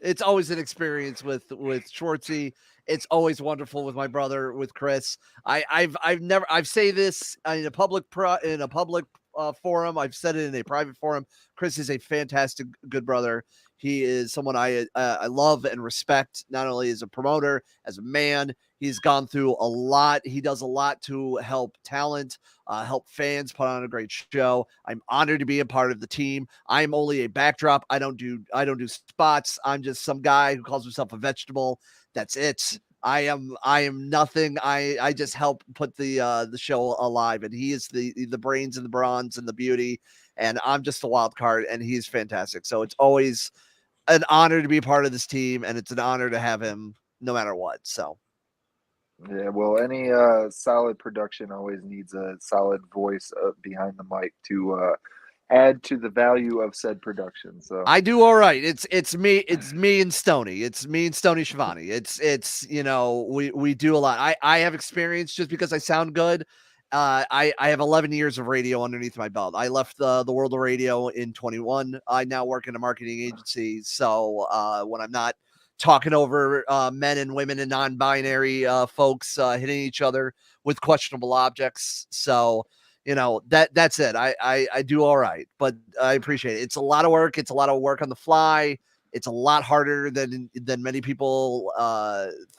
it's always an experience with Schwartzy. It's always wonderful with my brother, with Chris. I've say this in a public forum. I've said it in a private forum. Chris is a fantastic good brother. He is someone I love and respect, not only as a promoter, as a man. He's gone through a lot. He does a lot to help talent, help fans put on a great show. I'm honored to be a part of the team. I'm only a backdrop. I don't do spots. I'm just some guy who calls himself a vegetable. That's it. I am nothing. I just help put the show alive, and he is the brains and the bronze and the beauty, and I'm just the wild card, and he's fantastic. So it's always an honor to be a part of this team, and it's an honor to have him no matter what. So Yeah, well, any solid production always needs a solid voice behind the mic to add to the value of said production. So I do all right. It's me and Stoney. It's me and Stoney Schiavone. It's we do a lot. I have experience just because I sound good. I have 11 years of radio underneath my belt. I left the world of radio in 21. I now work in a marketing agency. So when I'm not talking over men and women and non-binary folks hitting each other with questionable objects. So, that's it. I do all right, but I appreciate it. It's a lot of work. It's a lot of work on the fly. It's a lot harder than many people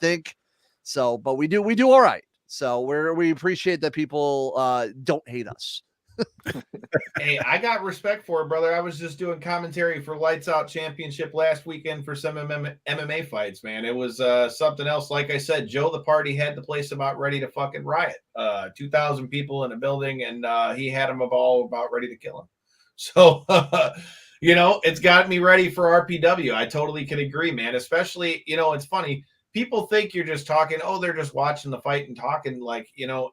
think. So, but we do all right. So we appreciate that people don't hate us. Hey, I got respect for it, brother. I was just doing commentary for Lights Out Championship last weekend for some MMA fights, man. It was something else. Like I said, Joe the Party had the place about ready to fucking riot. 2,000 people in a building, and he had them all about ready to kill him. So, it's got me ready for RPW. I totally can agree, man. Especially, it's funny. People think you're just talking, they're just watching the fight and talking. Like,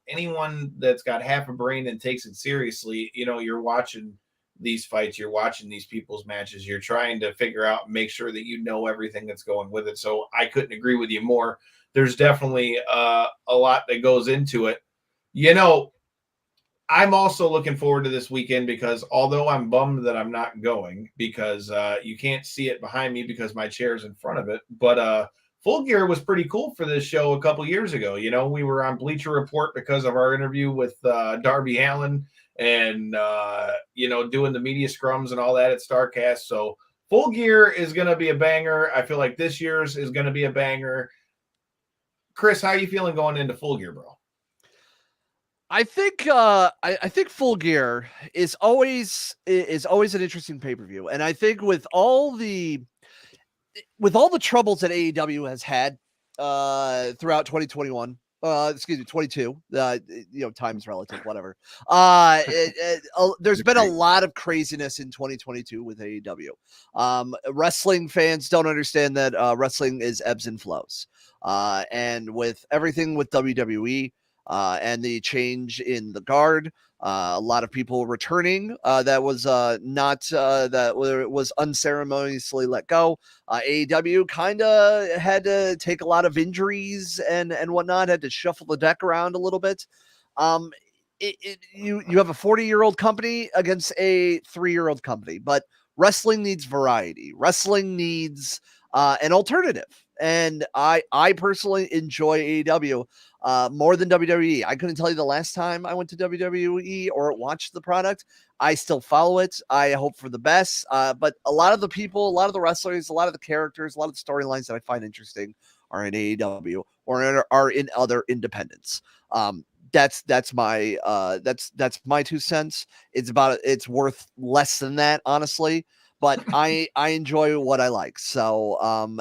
anyone that's got half a brain and takes it seriously, you're watching these fights, you're watching these people's matches, you're trying to figure out and make sure that you know everything that's going with it. So I couldn't agree with you more. There's definitely a lot that goes into it. I'm also looking forward to this weekend because although I'm bummed that I'm not going because you can't see it behind me because my chair's in front of it, but Full Gear was pretty cool for this show a couple years ago. We were on Bleacher Report because of our interview with Darby Allin and, doing the media scrums and all that at StarCast. So Full Gear is going to be a banger. I feel like this year's is going to be a banger. Chris, how are you feeling going into Full Gear, bro? I think I think Full Gear is always an interesting pay-per-view. And I think with all the troubles that AEW has had throughout 2021, 22, time is relative, whatever. There's been a lot of craziness in 2022 with AEW. Wrestling fans don't understand that wrestling is ebbs and flows. And with everything with WWE and the change in the guard, a lot of people returning that was was unceremoniously let go. AEW kind of had to take a lot of injuries and whatnot, had to shuffle the deck around a little bit. You have a 40-year-old company against a 3-year-old company, but wrestling needs variety. Wrestling needs an alternative. And I personally enjoy AEW. more than WWE. I couldn't tell you the last time I went to WWE or watched the product. I still follow it. I hope for the best. But a lot of the people, a lot of the wrestlers, a lot of the characters, a lot of the storylines that I find interesting are in AEW or are in other independents. That's my 2 cents. It's worth less than that, honestly. But I enjoy what I like. So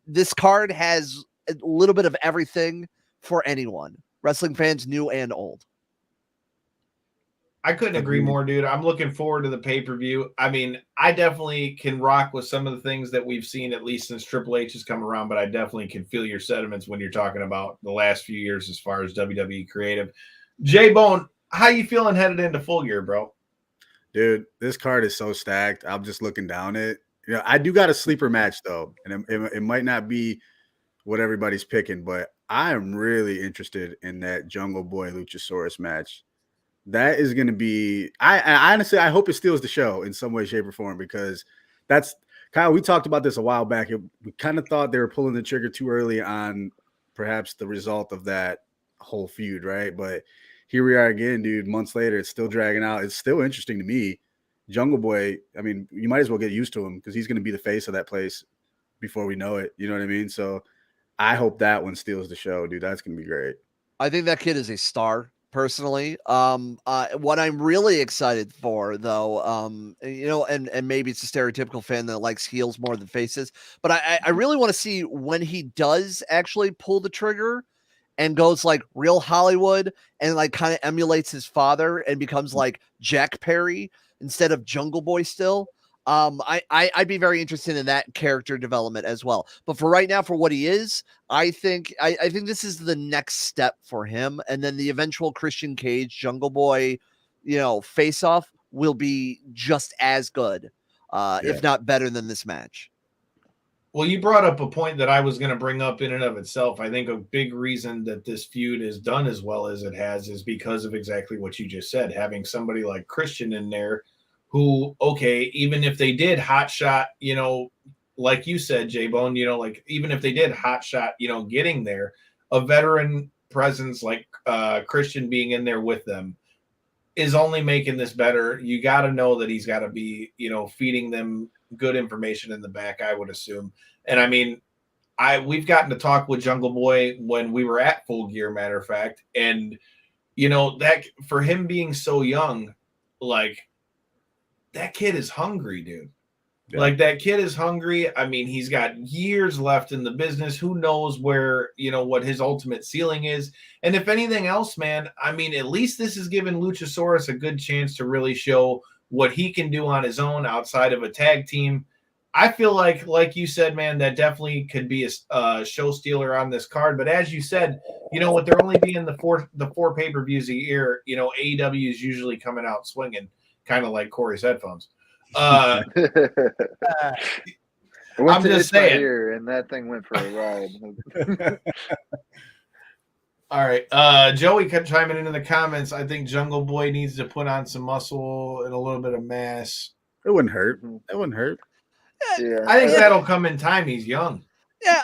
this card has a little bit of everything for anyone, wrestling fans, new and old. I couldn't agree more, dude. I'm looking forward to the pay-per-view. I mean, I definitely can rock with some of the things that we've seen, at least since Triple H has come around, but I definitely can feel your sentiments when you're talking about the last few years as far as WWE creative. J-Bone, how you feeling headed into Full Gear, bro? Dude, this card is so stacked. I'm just looking down it. I do got a sleeper match, though, and it might not be what everybody's picking, but I am really interested in that Jungle Boy Luchasaurus match. That is going to be – I honestly, I hope it steals the show in some way, shape, or form, because that's – Kyle, we talked about this a while back. We kind of thought they were pulling the trigger too early on perhaps the result of that whole feud, right? But here we are again, dude, months later. It's still dragging out. It's still interesting to me. Jungle Boy, I mean, you might as well get used to him because he's going to be the face of that place before we know it. You know what I mean? So I hope that one steals the show, dude. That's going to be great. I think that kid is a star. Personally, what I'm really excited for, though, and maybe it's a stereotypical fan that likes heels more than faces, but I really want to see when he does actually pull the trigger and goes like real Hollywood and like kind of emulates his father and becomes like Jack Perry instead of Jungle Boy still. I'd be very interested in that character development as well. But for right now, for what he is, I think this is the next step for him. And then the eventual Christian Cage, Jungle Boy, face off will be just as good, if not better than this match. Well, you brought up a point that I was going to bring up in and of itself. I think a big reason that this feud is done as well as it has is because of exactly what you just said, having somebody like Christian in there who, okay, even if they did hot shot, like you said, J-Bone, like even if they did hot shot, getting there, a veteran presence like Christian being in there with them is only making this better. You got to know that he's got to be, feeding them good information in the back, I would assume. And I mean, we've gotten to talk with Jungle Boy when we were at Full Gear, matter of fact. And, that for him being so young, like, that kid is hungry, dude. Yeah. Like, that kid is hungry. I mean, he's got years left in the business. Who knows where, what his ultimate ceiling is. And if anything else, man, I mean, at least this has given Luchasaurus a good chance to really show what he can do on his own outside of a tag team. I feel like you said, man, that definitely could be a show stealer on this card. But as you said, with there only being the four pay-per-views a year, AEW is usually coming out swinging, kind of like Corey's headphones. I'm just saying. Here and that thing went for a ride. All right. Joey kept chiming in the comments. I think Jungle Boy needs to put on some muscle and a little bit of mass. It wouldn't hurt. It wouldn't hurt. Yeah. I think that'll come in time. He's young.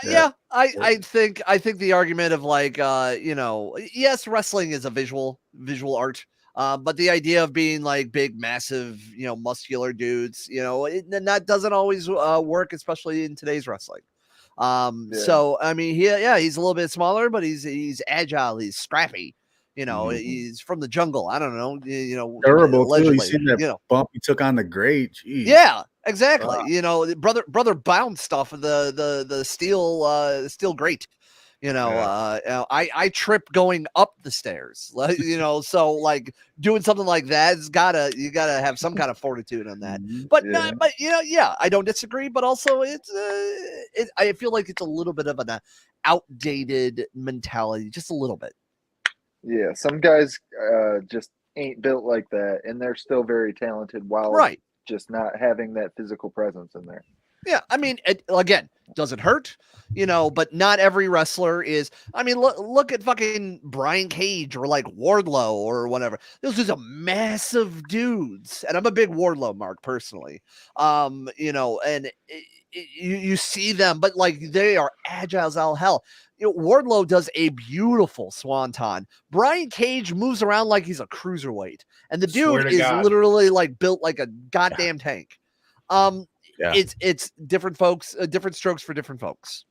Yeah. I think the argument of like, yes, wrestling is a visual art. But the idea of being like big, massive, muscular dudes, that doesn't always work, especially in today's wrestling. So I mean, he's a little bit smaller, but he's agile, he's scrappy. He's from the jungle. I don't know. Terrible too. You see that bump he took on the Great. Jeez. Yeah, exactly. Brother Bound stuff. The steel grate. I trip going up the stairs. So like doing something like that you gotta have some kind of fortitude on that. But I don't disagree. But also I feel like it's a little bit of an outdated mentality, just a little bit. Yeah, some guys just ain't built like that, and they're still very talented while just not having that physical presence in there. Yeah, I mean, again, does it hurt? But not every wrestler is. I mean, look at fucking Brian Cage or like Wardlow or whatever. Those are massive dudes, and I'm a big Wardlow mark personally. And you see them, but like they are agile as all hell. Wardlow does a beautiful swanton. Brian Cage moves around like he's a cruiserweight, and the dude is literally like built like a goddamn tank. It's different folks, different strokes for different folks.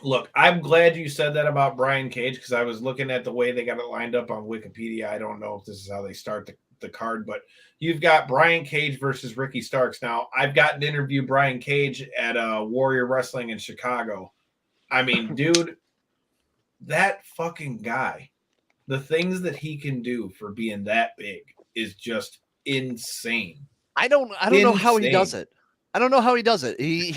Look, I'm glad you said that about Brian Cage because I was looking at the way they got it lined up on Wikipedia. I don't know if this is how they start the card, but you've got Brian Cage versus Ricky Starks. Now, I've gotten to interview Brian Cage at Warrior Wrestling in Chicago. I mean, dude, that fucking guy, the things that he can do for being that big is just insane. I don't know how he does it. I don't know how he does it. He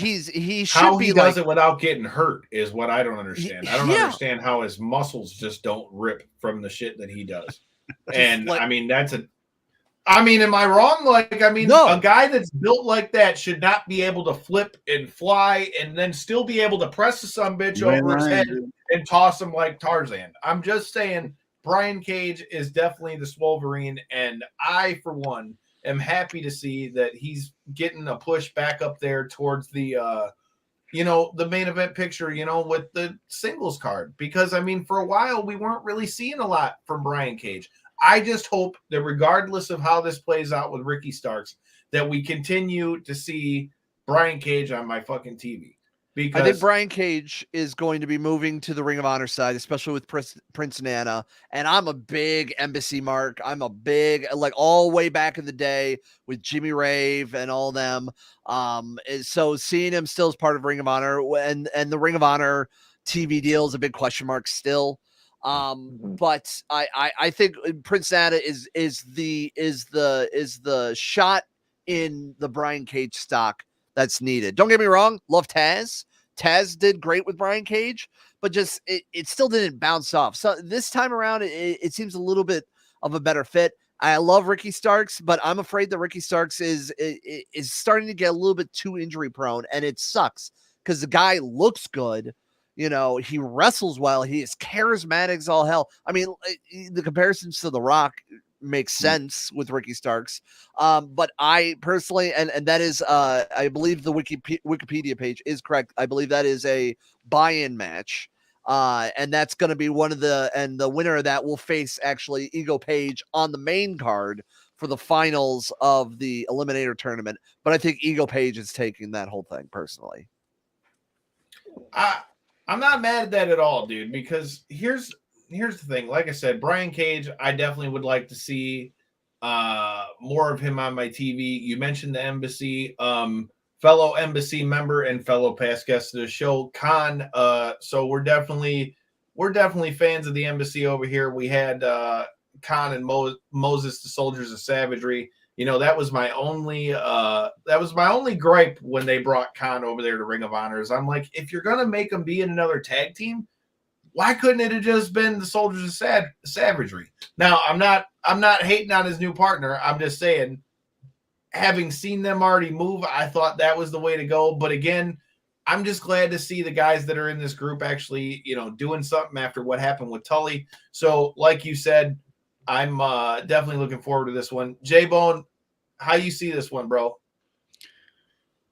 should how be he like, does it without getting hurt is what I don't understand. I don't understand how his muscles just don't rip from the shit that he does. And like, I mean, am I wrong? Like, I mean, no. A guy that's built like that should not be able to flip and fly and then still be able to press the sumbitch over his head and toss him like Tarzan. I'm just saying, Brian Cage is definitely the Swolverine, and I, for one, am happy to see that he's getting a push back up there towards the the main event picture, with the singles card. Because, I mean, for a while, we weren't really seeing a lot from Brian Cage. I just hope that regardless of how this plays out with Ricky Starks, that we continue to see Brian Cage on my fucking TV. Because I think Brian Cage is going to be moving to the Ring of Honor side, especially with Prince Nana. And I'm a big Embassy mark. I'm a big, like, all the way back in the day with Jimmy Rave and all them. So seeing him still as part of Ring of Honor and the Ring of Honor TV deal is a big question mark still. But I think Prince Nana is the shot in the Brian Cage stock that's needed. Don't get me wrong, love Taz. Taz did great with Brian Cage, but just it still didn't bounce off. So this time around, it seems a little bit of a better fit. I love Ricky Starks, but I'm afraid that Ricky Starks is starting to get a little bit too injury prone, and it sucks because the guy looks good. He wrestles well. He is charismatic as all hell. I mean, the comparisons to The Rock makes sense with Ricky Starks. But I personally, and that is, I believe the Wikipedia page is correct. I believe that is a buy-in match. And that's going to be the winner of that will face actually Ego Page on the main card for the finals of the Eliminator tournament. But I think Ego Page is taking that whole thing personally. I'm not mad at that at all, dude, because here's the thing. Like I said, Brian Cage, I definitely would like to see more of him on my TV. You mentioned the Embassy, fellow Embassy member and fellow past guest of the show, Khan. So we're definitely fans of the Embassy over here. We had Khan and Moses, the Soldiers of Savagery. That was my only gripe when they brought Khan over there to Ring of Honor. I'm like, if you're gonna make him be in another tag team, why couldn't it have just been the Soldiers of Savagery? Now, I'm not hating on his new partner. I'm just saying, having seen them already move, I thought that was the way to go. But again, I'm just glad to see the guys that are in this group actually, doing something after what happened with Tully. So, like you said, I'm definitely looking forward to this one. J-Bone, how you see this one, bro?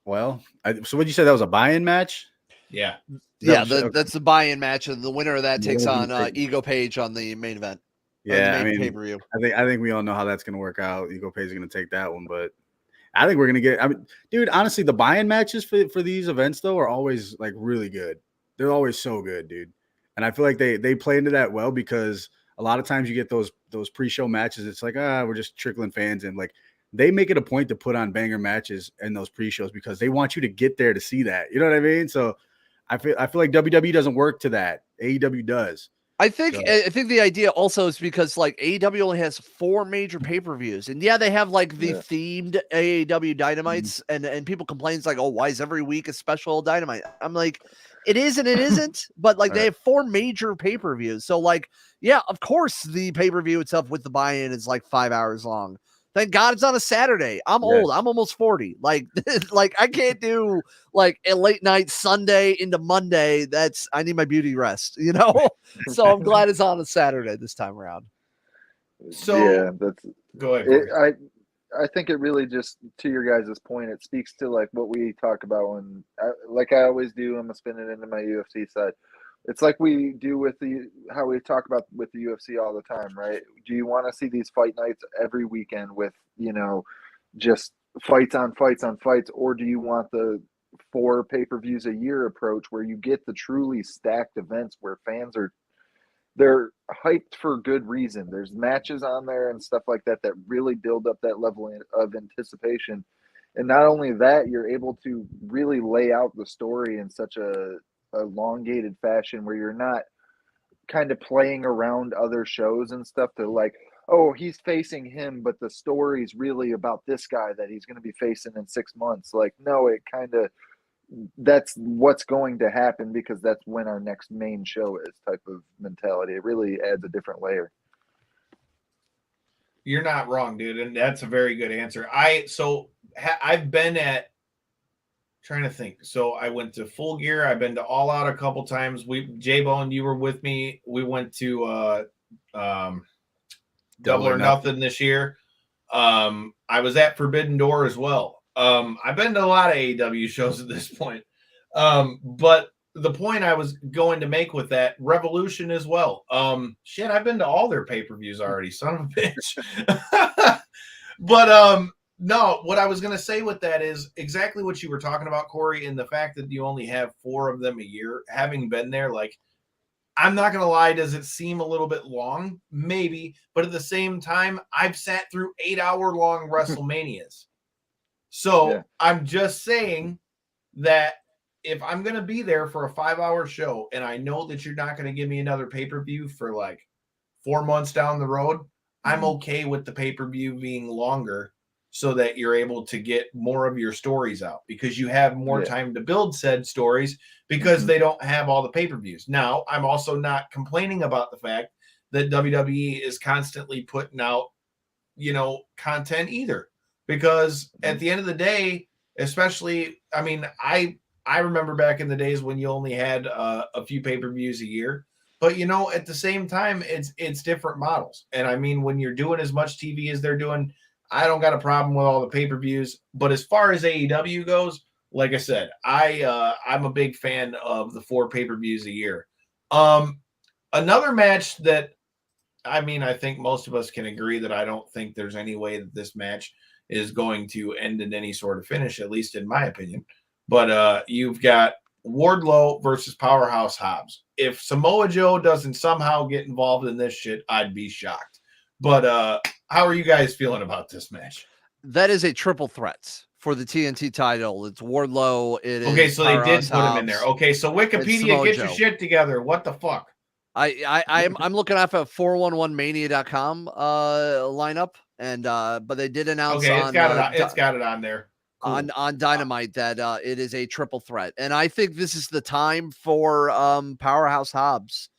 Well, so what you said, that was a buy-in match? Yeah. That's the buy-in match, and the winner of that takes on Ego Page on the main event. Yeah, I mean, pay-per-view. I think we all know how that's going to work out. Ego Page is going to take that one, but I think we're going to get. I mean, dude, honestly, the buy-in matches for these events though are always like really good. They're always so good, dude. And I feel like they play into that well because a lot of times you get those pre-show matches. It's like we're just trickling fans in. Like they make it a point to put on banger matches in those pre-shows because they want you to get there to see that. You know what I mean? So I feel like WWE doesn't work to that. AEW does. I think the idea also is because like AEW only has 4 major pay-per-views, and they have like the themed AEW Dynamites, and people complain it's like, oh, why is every week a special Dynamite? I'm like, it is and it isn't, but like they have 4 major pay-per-views, so like, yeah, of course the pay-per-view itself with the buy-in is like 5 hours long. Thank God it's on a Saturday. I'm old. I'm almost 40. Like I can't do like a late night Sunday into Monday. I need my beauty rest, you know? So I'm glad it's on a Saturday this time around. So yeah, that's go ahead, Corey. I think it really just, to your guys' point, it speaks to like what we talk about when, like I always do, I'm gonna spin it into my UFC side. It's like we do with how we talk about with the UFC all the time, right? Do you want to see these fight nights every weekend with, just fights on fights on fights, or do you want the 4 pay-per-views a year approach where you get the truly stacked events where fans they're hyped for good reason. There's matches on there and stuff like that that really build up that level of anticipation. And not only that, you're able to really lay out the story in such a elongated fashion where you're not kind of playing around other shows and stuff to like, oh, he's facing him, but the story's really about this guy that he's going to be facing in 6 months. Like, no, it kind of, that's what's going to happen because that's when our next main show is type of mentality. It really adds a different layer. You're not wrong, dude, and that's a very good answer. I've been at, trying to think. So I went to Full Gear. I've been to All Out a couple times. J-Bone, you were with me. We went to Double or Nothing this year. I was at Forbidden Door as well. I've been to a lot of AEW shows at this point. But the point I was going to make with that, Revolution as well. I've been to all their pay-per-views already, son of a bitch. But no, what I was going to say with that is exactly what you were talking about, Corey, and the fact that you only have 4 of them a year. Having been there, like, I'm not going to lie, does it seem a little bit long? Maybe. But at the same time, I've sat through 8-hour-long WrestleManias. So yeah. I'm just saying that if I'm going to be there for a 5-hour show and I know that you're not going to give me another pay-per-view for like 4 months down the road, I'm okay with the pay-per-view being longer so that you're able to get more of your stories out because you have more time to build said stories because they don't have all the pay-per-views. Now, I'm also not complaining about the fact that WWE is constantly putting out, content either. Because at the end of the day, especially, I mean, I remember back in the days when you only had a few pay-per-views a year. But, at the same time, it's different models. And, I mean, when you're doing as much TV as they're doing, I don't got a problem with all the pay-per-views. But as far as AEW goes, like I said, I'm a big fan of the 4 pay-per-views a year. Another match that, I mean, I think most of us can agree that I don't think there's any way that this match is going to end in any sort of finish, at least in my opinion. But you've got Wardlow versus Powerhouse Hobbs. If Samoa Joe doesn't somehow get involved in this shit, I'd be shocked. But how are you guys feeling about this match? That is a triple threat for the TNT title. It's Wardlow. Okay, so they did put him in there. Okay, so Wikipedia, get your shit together. What the fuck? I'm looking off at 411mania.com lineup, and but they did announce it's got it on there. Cool. On Dynamite that it is a triple threat, and I think this is the time for Powerhouse Hobbs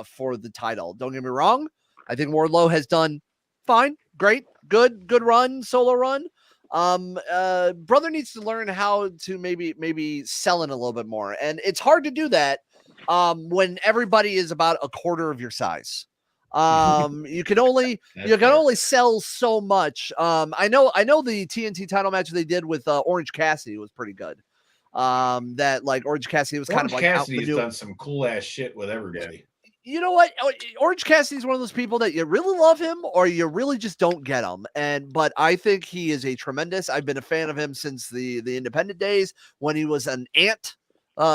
for the title. Don't get me wrong, I think Wardlow has done fine, great, good run, solo run. Brother needs to learn how to maybe sell it a little bit more, and it's hard to do that when everybody is about a quarter of your size. You can only sell so much. I know the TNT title match they did with Orange Cassidy was pretty good. That like Orange Cassidy was kind of like Cassidy's done some cool ass shit with everybody. You know what? Orange Cassidy is one of those people that you really love him or you really just don't get him. But I think he is a tremendous. I've been a fan of him since the independent days when he was an ant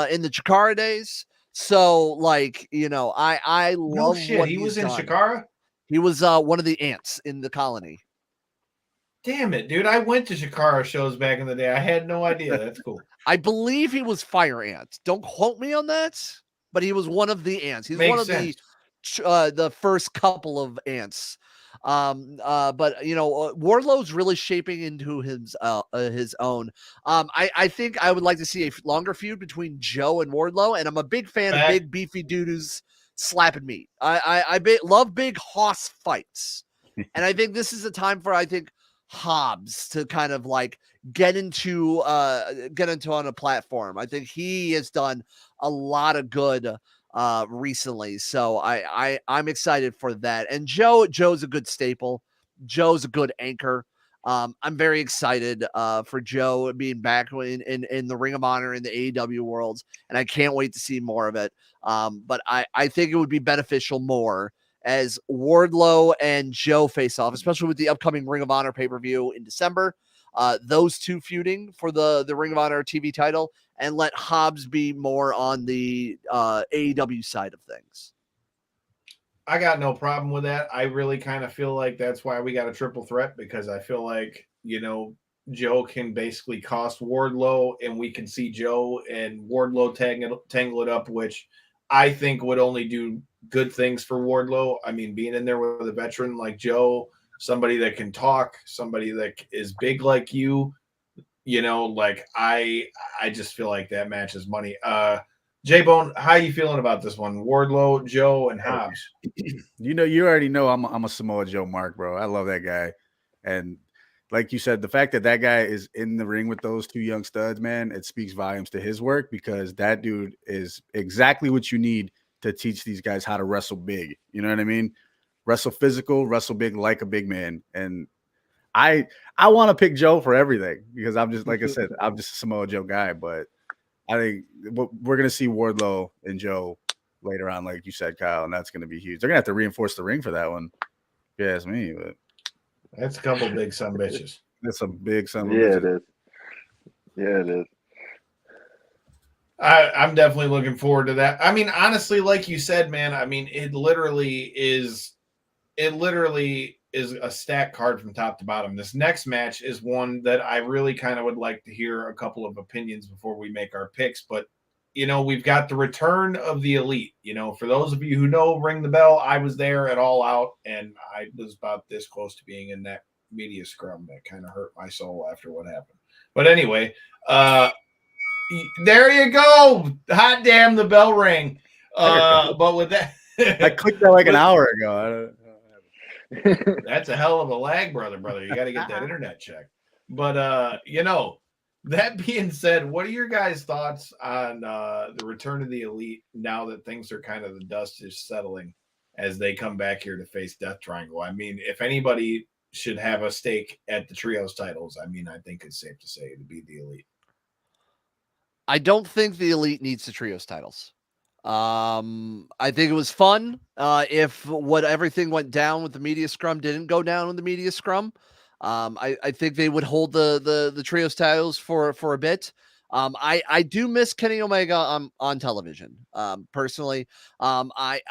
in the Chikara days. So, like, I love what he was in done. Chikara? He was one of the ants in the colony. Damn it, dude. I went to Chikara shows back in the day. I had no idea. That's cool. I believe he was Fire Ant. Don't quote me on that, but he was one of the ants. He's one of the first couple of ants. But Wardlow's really shaping into his own. I think I would like to see a longer feud between Joe and Wardlow, and I'm a big fan of big beefy dudes slapping meat. I love big hoss fights, and I think this is a time for Hobbs to kind of like get into on a platform. I think he has done a lot of good recently. So I'm excited for that. And Joe's a good staple. Joe's a good anchor. I'm very excited for Joe being back in the Ring of Honor in the AEW worlds, and I can't wait to see more of it. But I think it would be beneficial more as Wardlow and Joe face off, especially with the upcoming Ring of Honor pay-per-view in December. Those two feuding for the Ring of Honor TV title, and let Hobbs be more on the AEW side of things. I got no problem with that. I really kind of feel like that's why we got a triple threat, because I feel like, Joe can basically cost Wardlow, and we can see Joe and Wardlow tangle it up, which I think would only do good things for Wardlow. I mean, being in there with a veteran like Joe, somebody that can talk, somebody that is big like you, like I just feel like that match is money. J-Bone, how you feeling about this one? Wardlow, Joe, and Hobbs. You already know I'm a Samoa Joe mark, bro. I love that guy. And like you said, the fact that guy is in the ring with those two young studs, man, it speaks volumes to his work, because that dude is exactly what you need to teach these guys how to wrestle big. You know what I mean? Wrestle physical, wrestle big like a big man. And I want to pick Joe for everything, because I'm just, like I said, I'm just a Samoa Joe guy. But I think we're going to see Wardlow and Joe later on, like you said, Kyle, and that's going to be huge. They're going to have to reinforce the ring for that one, if you ask me. But that's a couple big son bitches. That's a big son of a Yeah, bitches. it is. Yeah, it is. I'm definitely looking forward to that. I mean, honestly, like you said, man, I mean, it literally is a stack card from top to bottom. This next match is one that I really kind of would like to hear a couple of opinions before we make our picks. But, we've got the return of the Elite. For those of you who know, ring the bell. I was there at All Out, and I was about this close to being in that media scrum that kind of hurt my soul after what happened. But anyway, there you go. Hot damn, the bell rang. But with that, I clicked that like an hour ago. That's a hell of a lag, brother. You got to get that internet checked. But that being said, what are your guys' thoughts on the return of the Elite now that things are kind of, the dust is settling as they come back here to face Death Triangle? I mean, if anybody should have a stake at the trios titles, I mean, I think it's safe to say it'd be the Elite. I don't think the Elite needs the trios titles. I think it was fun. If everything went down with the media scrum didn't go down with the media scrum, I think they would hold the trios titles for a bit. I do miss Kenny Omega on television. Personally, I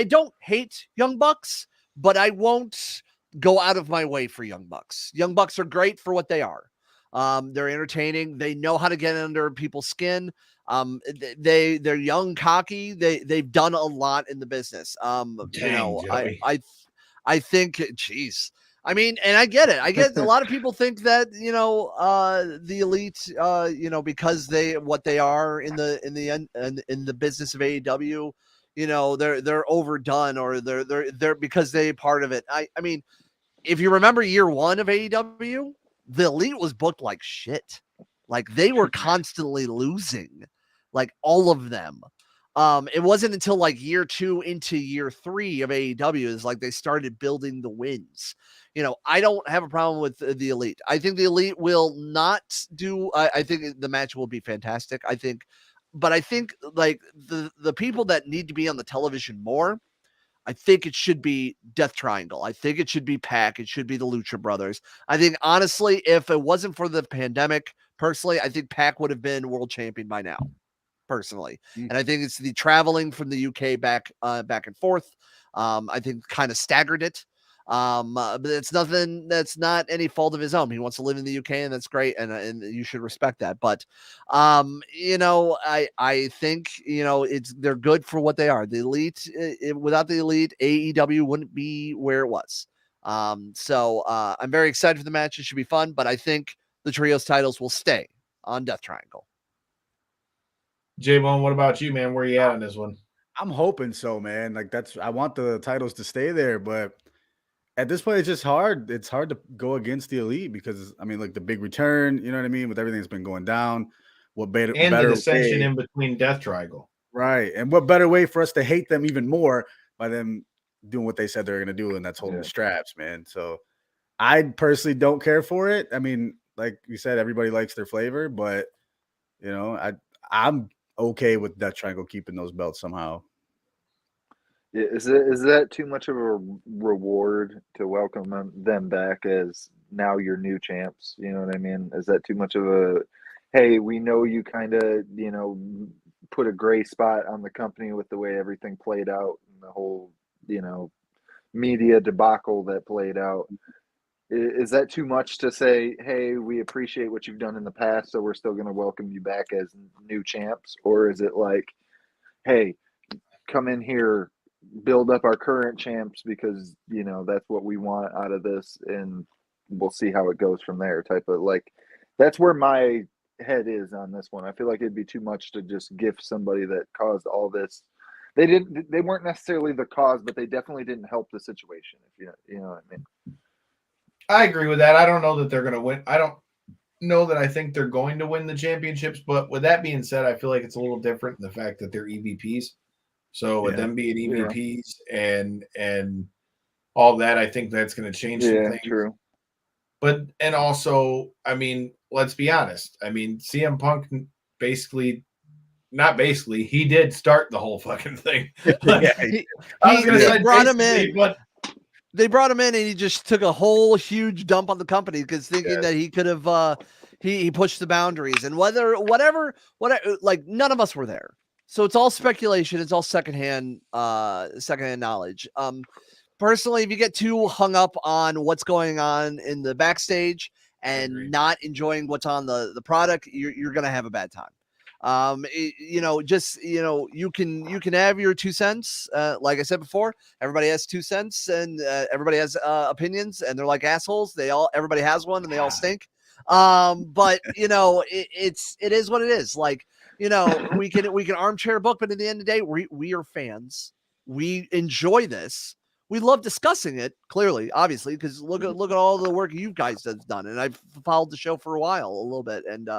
don't hate Young Bucks, but I won't go out of my way for Young Bucks. Young Bucks are great for what they are. They're entertaining. They know how to get under people's skin. They're young, cocky. They've done a lot in the business. I think, geez, I mean, and I get it. I get a lot of people think that, the Elite, because what they are in the business of AEW, they're overdone, or they're because they're part of it. I mean, if you remember year one of AEW, the Elite was booked like shit. Like, they were constantly losing, like, all of them. It wasn't until like year 2 into year 3 of AEW is like they started building the wins. I don't have a problem with the Elite. I think the Elite will not do. I think the match will be fantastic. I think like the people that need to be on the television more, I think it should be Death Triangle. I think it should be Pac. It should be the Lucha Brothers. I think, honestly, if it wasn't for the pandemic, personally, I think Pac would have been world champion by now, personally. And I think it's the traveling from the UK back and forth. I think kind of staggered it. But it's nothing. That's not any fault of his own. He wants to live in the UK, and that's great, and you should respect that. But I think they're good for what they are. The Elite, without the Elite, AEW wouldn't be where it was. So I'm very excited for the match. It should be fun, but I think the trios titles will stay on Death Triangle. J-Bone, what about you, man? Where you at on this one? I'm hoping so, man. Like, I want the titles to stay there, but at this point, it's just hard. It's hard to go against the Elite because, I mean, like the big return, you know what I mean? With everything that's been going down, what better and the dissension way, in between Death Triangle. right? And what better way for us to hate them even more by them doing what they said they're going to do, and that's holding the straps, man. So I personally don't care for it. I mean, like you said, everybody likes their flavor, but you know, I'm okay with Death Triangle keeping those belts somehow. Is that too much of a reward to welcome them back as now your new champs? You know what I mean? Is that too much of a, hey, we know you kind of, put a gray spot on the company with the way everything played out and the whole, media debacle that played out. Is that too much to say, hey, we appreciate what you've done in the past, so we're still going to welcome you back as new champs? Or is it like, hey, come in here, build up our current champs because, that's what we want out of this, and we'll see how it goes from there type of, like, that's where my head is on this one. I feel like it'd be too much to just gift somebody that caused all this. They weren't necessarily the cause, but they definitely didn't help the situation, if you know what I mean. I agree with that. I don't know that they're going to win. I don't know that I think they're going to win the championships, but with that being said, I feel like it's a little different in the fact that they're EVPs. So with them being EVPs and all that, I think that's going to change some things. True. But and also, I mean, let's be honest. I mean, CM Punk he did start the whole fucking thing. I was going to say brought him in, but they brought him in and he just took a whole huge dump on the company because thinking that he could have he pushed the boundaries and whatever, like none of us were there. So it's all speculation. It's all secondhand knowledge. Personally, if you get too hung up on what's going on in the backstage and not enjoying what's on the product, you're going to have a bad time. You can have your 2 cents. Like I said before, everybody has 2 cents and everybody has opinions and they're like assholes. Everybody has one and they all stink. But it is what it is. Like, we can armchair book, but at the end of the day, we are fans. We enjoy this. We love discussing it, clearly, obviously, because look at all the work you guys have done, and I've followed the show for a while, a little bit, and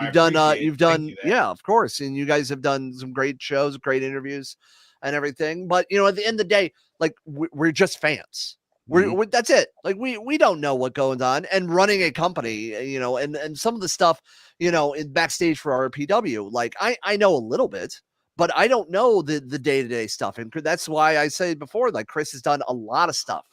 you've done, of course, and you guys have done some great shows, great interviews, and everything. But at the end of the day, like we're just fans. We're that's it. Like we don't know what goes on, and running a company, and some of the stuff, in backstage for RPW, like I know a little bit. But I don't know the day-to-day stuff. And that's why I say before, like Chris has done a lot of stuff.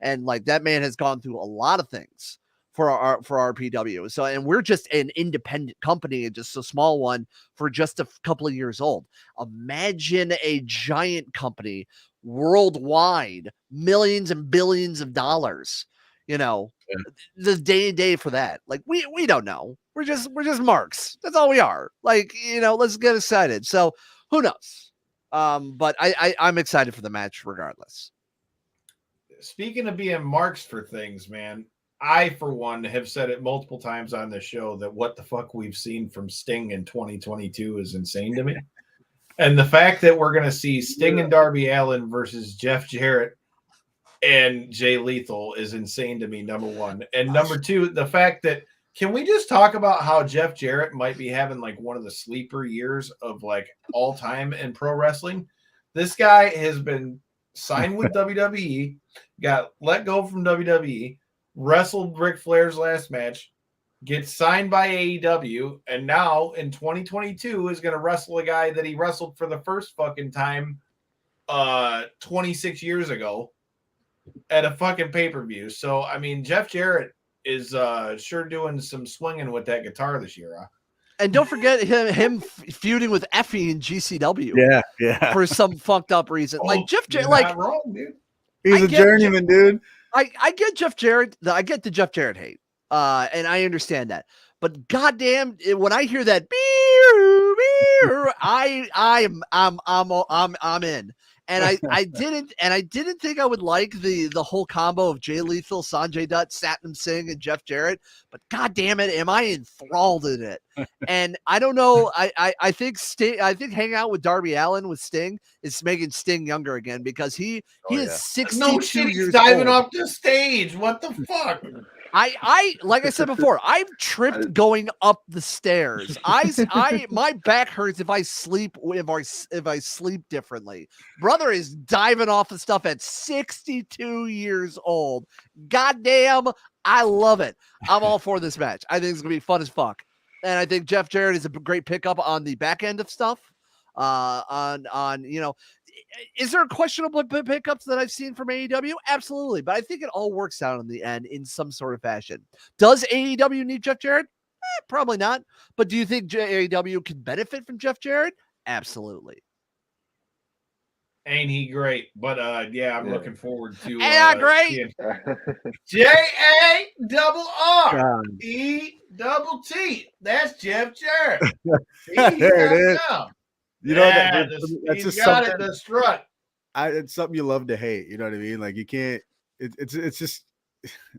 And like that man has gone through a lot of things for RPW. So, and we're just an independent company and just a small one for just a couple of years old. Imagine a giant company worldwide, millions and billions of dollars, the day-to-day for that. Like we don't know. We're just marks. That's all we are. Like, let's get excited. So, who knows? But I'm excited for the match regardless. Speaking of being marks for things, man, I, for one, have said it multiple times on the show that what the fuck we've seen from Sting in 2022 is insane to me. And the fact that we're going to see Sting and Darby Allin versus Jeff Jarrett and Jay Lethal is insane to me, number one. And number two, the fact that, can we just talk about how Jeff Jarrett might be having like one of the sleeper years of like all time in pro wrestling? This guy has been signed with WWE, got let go from WWE, wrestled Ric Flair's last match, gets signed by AEW, and now in 2022 is going to wrestle a guy that he wrestled for the first fucking time 26 years ago at a fucking pay-per-view. So, I mean, Jeff Jarrett is sure doing some swinging with that guitar this year. Huh? And don't forget him feuding with Effie in GCW. Yeah. For some fucked up reason. Like Jeff Jarrett, not wrong, dude. He's a journeyman, dude. I get Jeff Jarrett. I get the Jeff Jarrett hate. And I understand that. But goddamn, when I hear that, I'm in. And I didn't think I would like the whole combo of Jay Lethal, Sanjay Dutt, Satnam Singh, and Jeff Jarrett, but god damn it, am I enthralled in it. And I don't know, I think hanging out with Darby Allin with Sting is making Sting younger again, because he is 62 No shit, years he's diving old. off the stage. What the fuck? I like I said before, I've tripped going up the stairs. My back hurts if I sleep differently. Brother is diving off the stuff at 62 years old. Goddamn, I love it. I'm all for this match. I think it's gonna be fun as fuck. And I think Jeff Jarrett is a great pickup on the back end of stuff. Is there questionable pickups that I've seen from AEW? Absolutely, but I think it all works out in the end in some sort of fashion. Does AEW need Jeff Jarrett? Probably not. But do you think AEW can benefit from Jeff Jarrett? Absolutely. Ain't he great? But I'm looking forward to great. JARRETT. That's Jeff Jarrett. There it is. You know, that's he's just got something. it, the strut. It's something you love to hate. You know what I mean? Like, you can't. It's just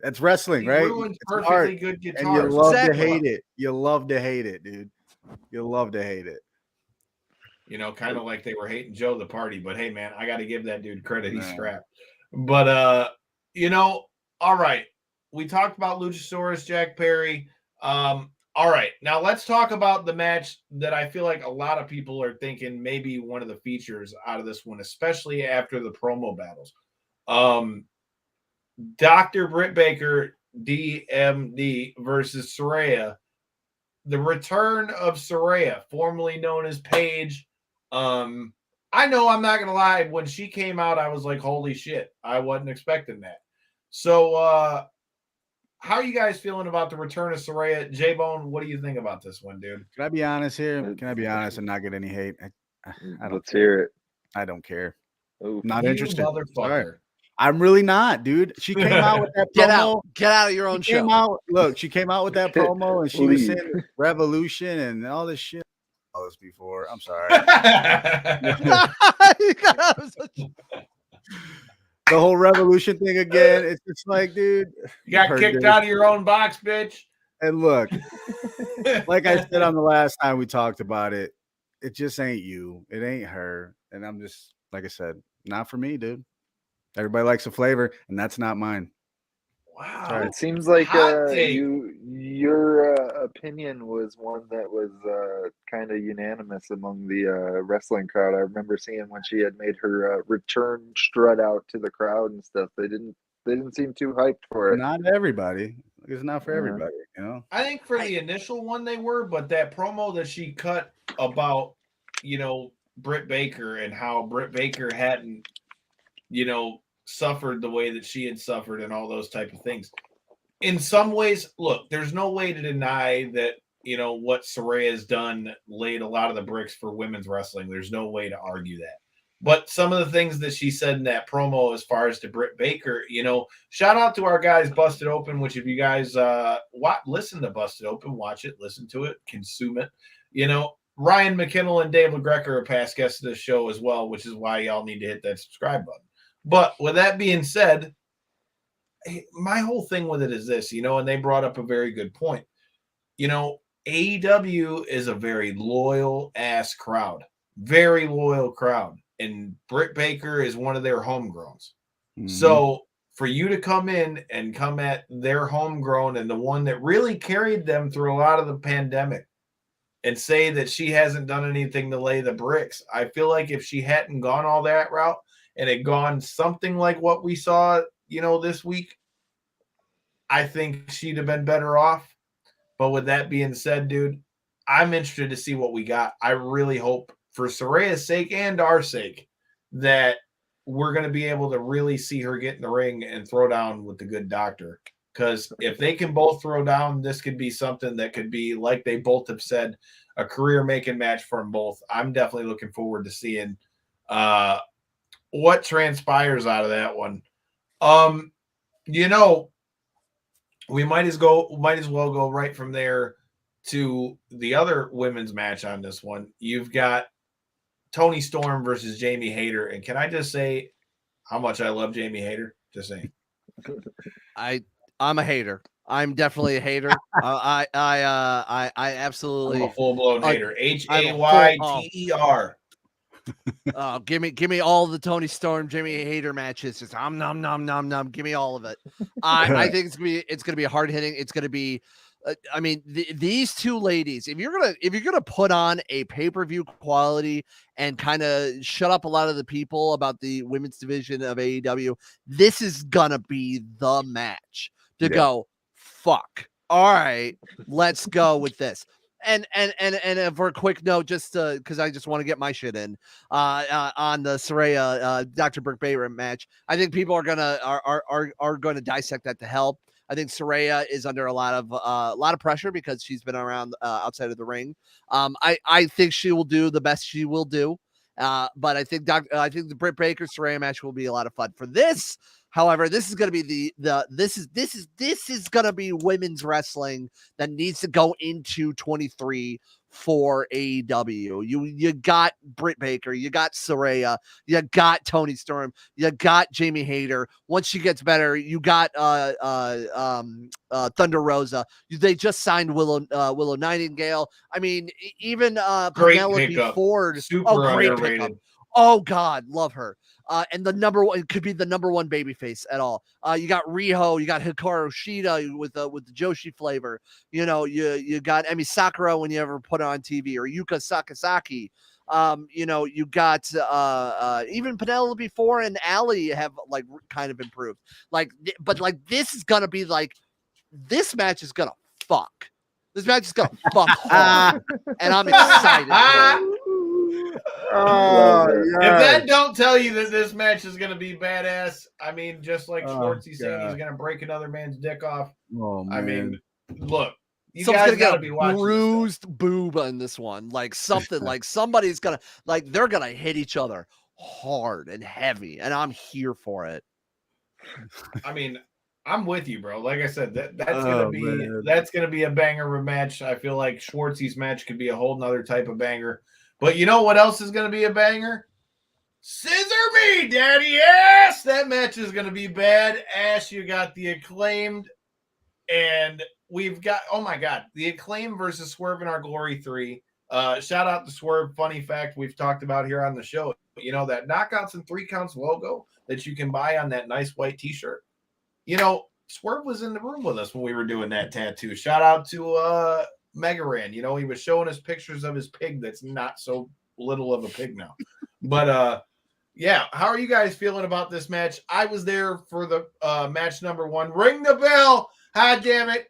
that's wrestling, He right? ruins It's perfectly good guitars. and you love to Exactly. hate it. You love to hate it, dude. You love to hate it. You know, kind of like they were hating Joe the Party, but hey, man, I got to give that dude credit. He's Man. scrapped. But all right. We talked about Luchasaurus, Jack Perry. All right, now let's talk about the match that I feel like a lot of people are thinking maybe one of the features out of this one, especially after the promo battles. Dr. Britt Baker, DMD versus Saraya. The return of Saraya, formerly known as Paige. I know, I'm not going to lie. When she came out, I was like, holy shit. I wasn't expecting that. So, how are you guys feeling about the return of Saraya? J-Bone, what do you think about this one, dude? Can I be honest here? Can I be honest and not get any hate? I don't Let's hear it. I don't care. Ooh. Not You interested. motherfucker. Sorry. I'm really not, dude. She came out with that promo. Get out of your own She came show. out. Look, she came out with that promo, and she was Leave. saying Revolution and all this shit. All this before. I'm sorry. The whole Revolution thing again. It's just like, dude, You got kicked out of your own box, bitch. And look, like I said on the last time we talked about it, it just ain't you. It ain't her. And I'm just, like I said, not for me, dude. Everybody likes a flavor, and that's not mine. Wow. Sorry. It seems like Hot take. your opinion was one that was kind of unanimous among the wrestling crowd. I remember seeing when she had made her return strut out to the crowd and stuff. They didn't seem too hyped for it. Not everybody. It's not for everybody, you know. I think for the initial one they were, but that promo that she cut about, Britt Baker and how Britt Baker hadn't, suffered the way that she had suffered and all those type of things. In some ways, look, there's no way to deny that, what Saraya has done laid a lot of the bricks for women's wrestling. There's no way to argue that. But some of the things that she said in that promo as far as to Britt Baker, shout out to our guys Busted Open, which if you guys listen to Busted Open, watch it, listen to it, consume it. Ryan McKinnell and Dave LaGreca are past guests of the show as well, which is why y'all need to hit that subscribe button. But with that being said, my whole thing with it is this, and they brought up a very good point. AEW is a very loyal ass crowd, very loyal crowd. And Britt Baker is one of their homegrowns. Mm-hmm. So for you to come in and come at their homegrown and the one that really carried them through a lot of the pandemic and say that she hasn't done anything to lay the bricks, I feel like if she hadn't gone all that route and had gone something like what we saw, this week, I think she'd have been better off. But with that being said, dude, I'm interested to see what we got. I really hope, for Saraya's sake and our sake, that we're going to be able to really see her get in the ring and throw down with the good doctor. Because if they can both throw down, this could be something that could be, like they both have said, a career-making match for them both. I'm definitely looking forward to seeing what transpires out of that one. We might as well go right from there to the other women's match on this one. You've got Tony Storm versus Jamie Hayter. And can I just say how much I love Jamie Hayter? Just saying. I'm a hater. I'm definitely a hater. I absolutely. I'm a full-blown hater. Hayter. Give me all the Tony Storm, Jimmy Hayter matches. Just nom. Give me all of it. I think it's gonna be hard hitting. It's gonna be. I mean, these two ladies. If you're gonna put on a pay-per-view quality and kind of shut up a lot of the people about the women's division of AEW, this is gonna be the match to go. Fuck. All right, let's go with this. And for a quick note, just because I just want to get my shit in on the Saraya Dr. Britt Baker match, I think people are gonna dissect that to hell. I think Saraya is under a lot of pressure because she's been around outside of the ring. I think she will do the best she will do, but I think the Britt Baker Saraya match will be a lot of fun. For this, however, this is going to be this is going to be women's wrestling that needs to go into 23 for AEW. You got Britt Baker, you got Saraya, you got Tony Storm, you got Jamie Hayter. Once she gets better, you got Thunder Rosa. They just signed Willow Nightingale. I mean, even Penelope Ford. Great pickup. Oh God, love her. And the number one, it could be the number one babyface at all. You got Riho, you got Hikaru Shida with the Joshi flavor. You know, you got Emi Sakura when you ever put it on TV, or Yuka Sakazaki. You know, you got even Penelope Ford and Allie have like kind of improved. Like, but like this is gonna be like this match is gonna fuck. This match is gonna fuck hard, and I'm excited for it. If that don't tell you that this match is going to be badass, I mean, just like Schwartzy saying he's going to break another man's dick off. I mean, look, you someone's guys got to be watching. Bruised boob in this one, like something like somebody's gonna they're gonna hit each other hard and heavy, and I'm here for it. I mean, I'm with you, bro. Like I said, that's gonna be a banger of a match. I feel like Schwartzy's match could be a whole nother type of banger. But you know what else is going to be a banger? Scissor me, daddy ass! That match is going to be bad ass. You got the Acclaimed, and we've got, oh my God, the Acclaimed versus Swerve in Our Glory 3. Shout out to Swerve. Funny fact we've talked about here on the show. You know, that Knockouts and 3 Counts logo that you can buy on that nice white t-shirt. You know, Swerve was in the room with us when we were doing that tattoo. Shout out to Megaran. You know, he was showing us pictures of his pig that's not so little of a pig now. But yeah, how are you guys feeling about this match? I was there for the match number 1. Ring the bell. God damn it.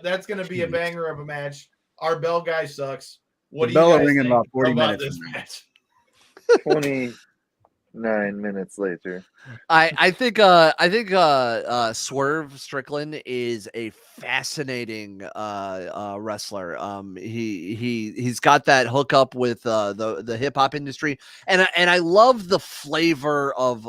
That's going to be a banger of a match. Our bell guy sucks. What do you guys think about 40 about minutes this match? 29 minutes later. I think Swerve Strickland is a fascinating wrestler. He's got that hookup with the hip hop industry, and I love the flavor of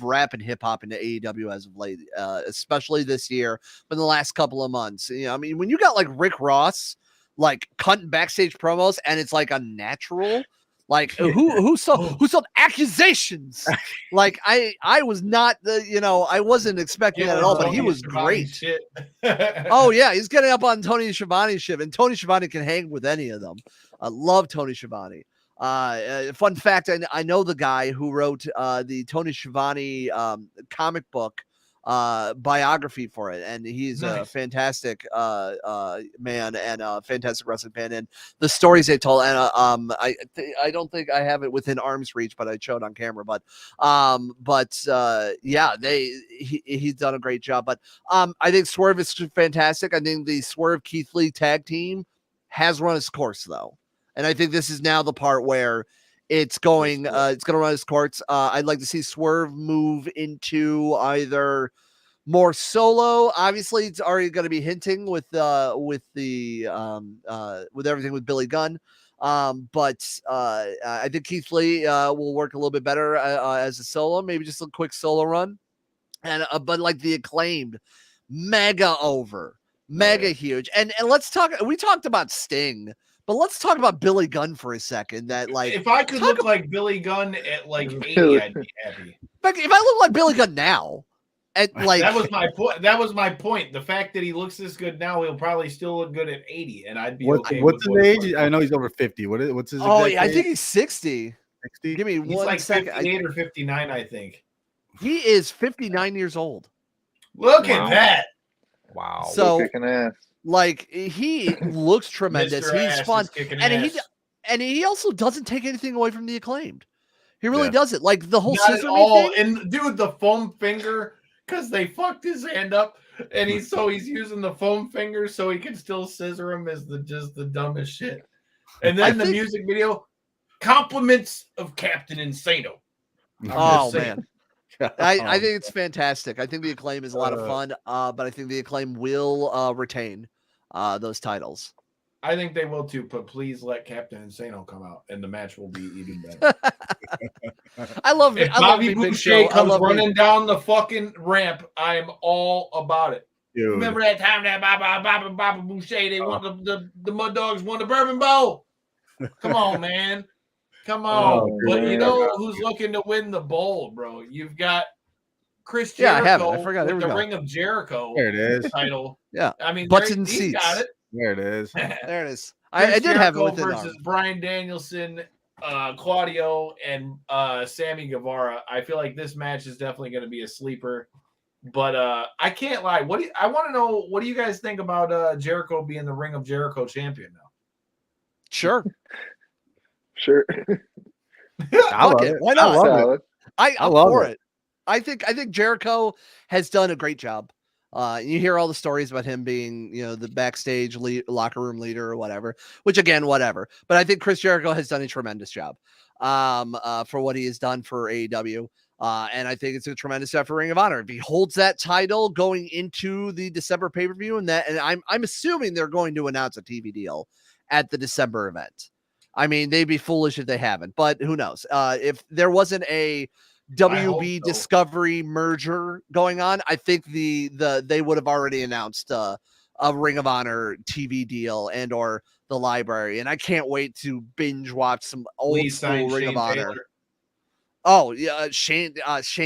rap and hip hop into AEW as of late, especially this year, but in the last couple of months. You know, I mean, when you got like Rick Ross like cutting backstage promos, and it's like a natural. Like who sold accusations? Like I was not I wasn't expecting that at all, but he was great. Oh yeah, he's getting up on Tony Schiavone's shit, and Tony Schiavone can hang with any of them. I love Tony Schiavone. Fun fact: I know the guy who wrote the Tony Schiavone comic book biography for it, and he's a fantastic man and a fantastic wrestling fan, and the stories they told, and I don't think I have it within arm's reach, but I showed on camera, but yeah, he's done a great job. But I think Swerve is fantastic. I think the Swerve Keith Lee tag team has run its course though, and I think this is now the part where it's going to run its course. I'd like to see Swerve move into either more solo. Obviously, it's already going to be hinting with everything with Billy Gunn. But I think Keith Lee will work a little bit better as a solo, maybe just a quick solo run. And but like the Acclaimed, mega huge. And let's talk. We talked about Sting But let's talk about Billy Gunn for a second. That like, if I could look like Billy Gunn at like 80, I'd be happy. If I look like Billy Gunn now, at like that was my point. That was my point. The fact that he looks this good now, he'll probably still look good at 80, and I'd be okay. What's his age? I know he's over 50. What's his? Oh yeah, age? I think he's 60. 60. Give me He's one like second. 58 or 59, I think. He is 59 years old. Look at that. Wow. So kicking ass. like he looks tremendous. Mr. He's Ass fun, is kicking and ass. he also doesn't take anything away from the Acclaimed. He really Yeah. doesn't. Like the whole Not at scissor all. thing. And dude, the foam finger, because they fucked his hand up, and he's using the foam finger so he can still scissor him is just the dumbest shit. And then the music video, compliments of Captain Insano. Oh man. I think it's fantastic. I think the Acclaim is a lot of fun, but I think the Acclaim will retain those titles. I think they will too, but please let Captain Insano come out, and the match will be even better. I love if I love Bobby me Big Boucher Show. comes running down the fucking ramp, I am all about it. Dude. Remember that time that Bobby Boucher, they won the Mud Dogs won the Bourbon Bowl? Come on, man. Come on. Oh, but man. you know who's looking to win the bowl, bro? You've got Chris Jericho I have it. I forgot. with There we the go. Ring of Jericho There it is. title. Yeah. I mean, Butts and he's seats. got it. There it is. There it is. Chris I did have it Jericho within versus Bryan Danielson, Claudio, and Sammy Guevara. I feel like this match is definitely going to be a sleeper. But I can't lie. I want to know, what do you guys think about Jericho being the Ring of Jericho champion now? Sure. Sure. I love it. Why not? I love it. Solid. I'm love for it. it. I think Jericho has done a great job. You hear all the stories about him being, the backstage locker room leader or whatever, which again, whatever. But I think Chris Jericho has done a tremendous job for what he has done for AEW. And I think it's a tremendous step for Ring of Honor. If he holds that title going into the December pay-per-view, and I'm assuming they're going to announce a TV deal at the December event. I mean, they'd be foolish if they haven't, but who knows? If there wasn't a WB Discovery merger going on, I think they would have already announced a Ring of Honor TV deal and or the library. And I can't wait to binge watch some old school Ring of Honor. Oh yeah, Shane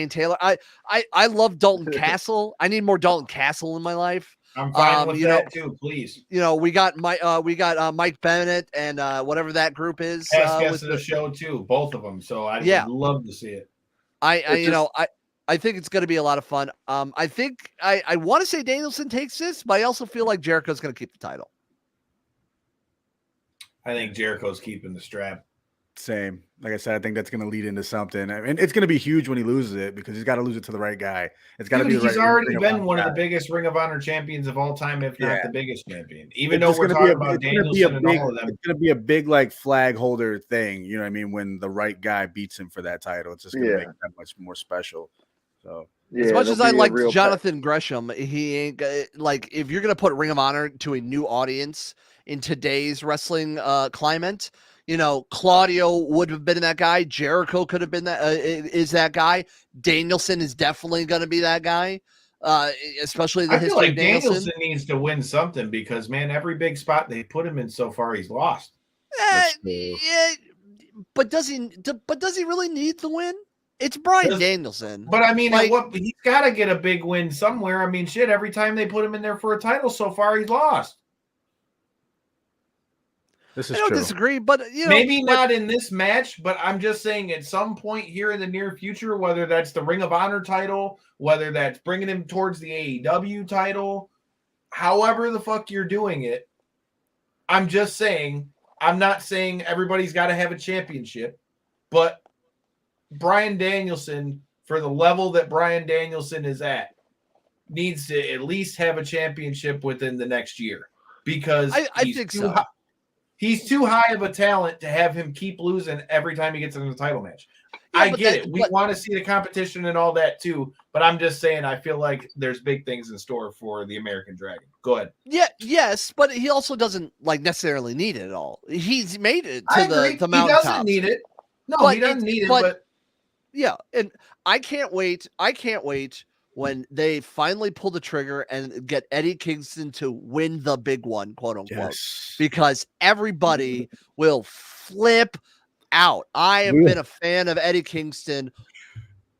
Taylor. I love Dalton Castle. I need more Dalton Castle in my life. I'm fine with that too, please. We got Mike Bennett and whatever that group is. Past guests of the show too, both of them. So I'd love to see it. I think it's going to be a lot of fun. I think I want to say Danielson takes this, but I also feel like Jericho's going to keep the title. I think Jericho's keeping the strap. Same. Like I said, I think that's going to lead into something. I mean, it's going to be huge when he loses it because he's got to lose it to the right guy. It's got to be the right. He's already been one of the biggest Ring of Honor champions of all time, if not the biggest champion. Even It's though we're gonna talking be about Danielson and all of them. It's going to be a big like flag holder thing. You know what I mean? When the right guy beats him for that title, it's just going to make that much more special. So as much as I like Jonathan Gresham, he ain't like, if you're going to put Ring of Honor to a new audience in today's wrestling climate. Claudio would have been that guy. Jericho could have been is that guy. Danielson is definitely going to be that guy, especially the history of Danielson needs to win something because, man, every big spot they put him in so far, he's lost. But does he really need the win? It's Bryan Danielson. But I mean, he's got to get a big win somewhere. I mean, shit, every time they put him in there for a title so far, he's lost. This is I don't disagree, but maybe not in this match, but I'm just saying at some point here in the near future, whether that's the Ring of Honor title, whether that's bringing him towards the AEW title, however the fuck you're doing it, I'm just saying, I'm not saying everybody's got to have a championship, but Bryan Danielson, for the level that Bryan Danielson is at, needs to at least have a championship within the next year because I think so. He's too high of a talent to have him keep losing every time he gets in the title match. I get it. We want to see the competition and all that too, but I'm just saying I feel like there's big things in store for the American Dragon. Go ahead. Yeah, yes, but he also doesn't necessarily need it at all. He's made it to the mountaintop. He doesn't need it. No, he doesn't need it, but yeah, and I can't wait when they finally pull the trigger and get Eddie Kingston to win the big one, quote unquote, Yes. because everybody will flip out. I have been a fan of Eddie Kingston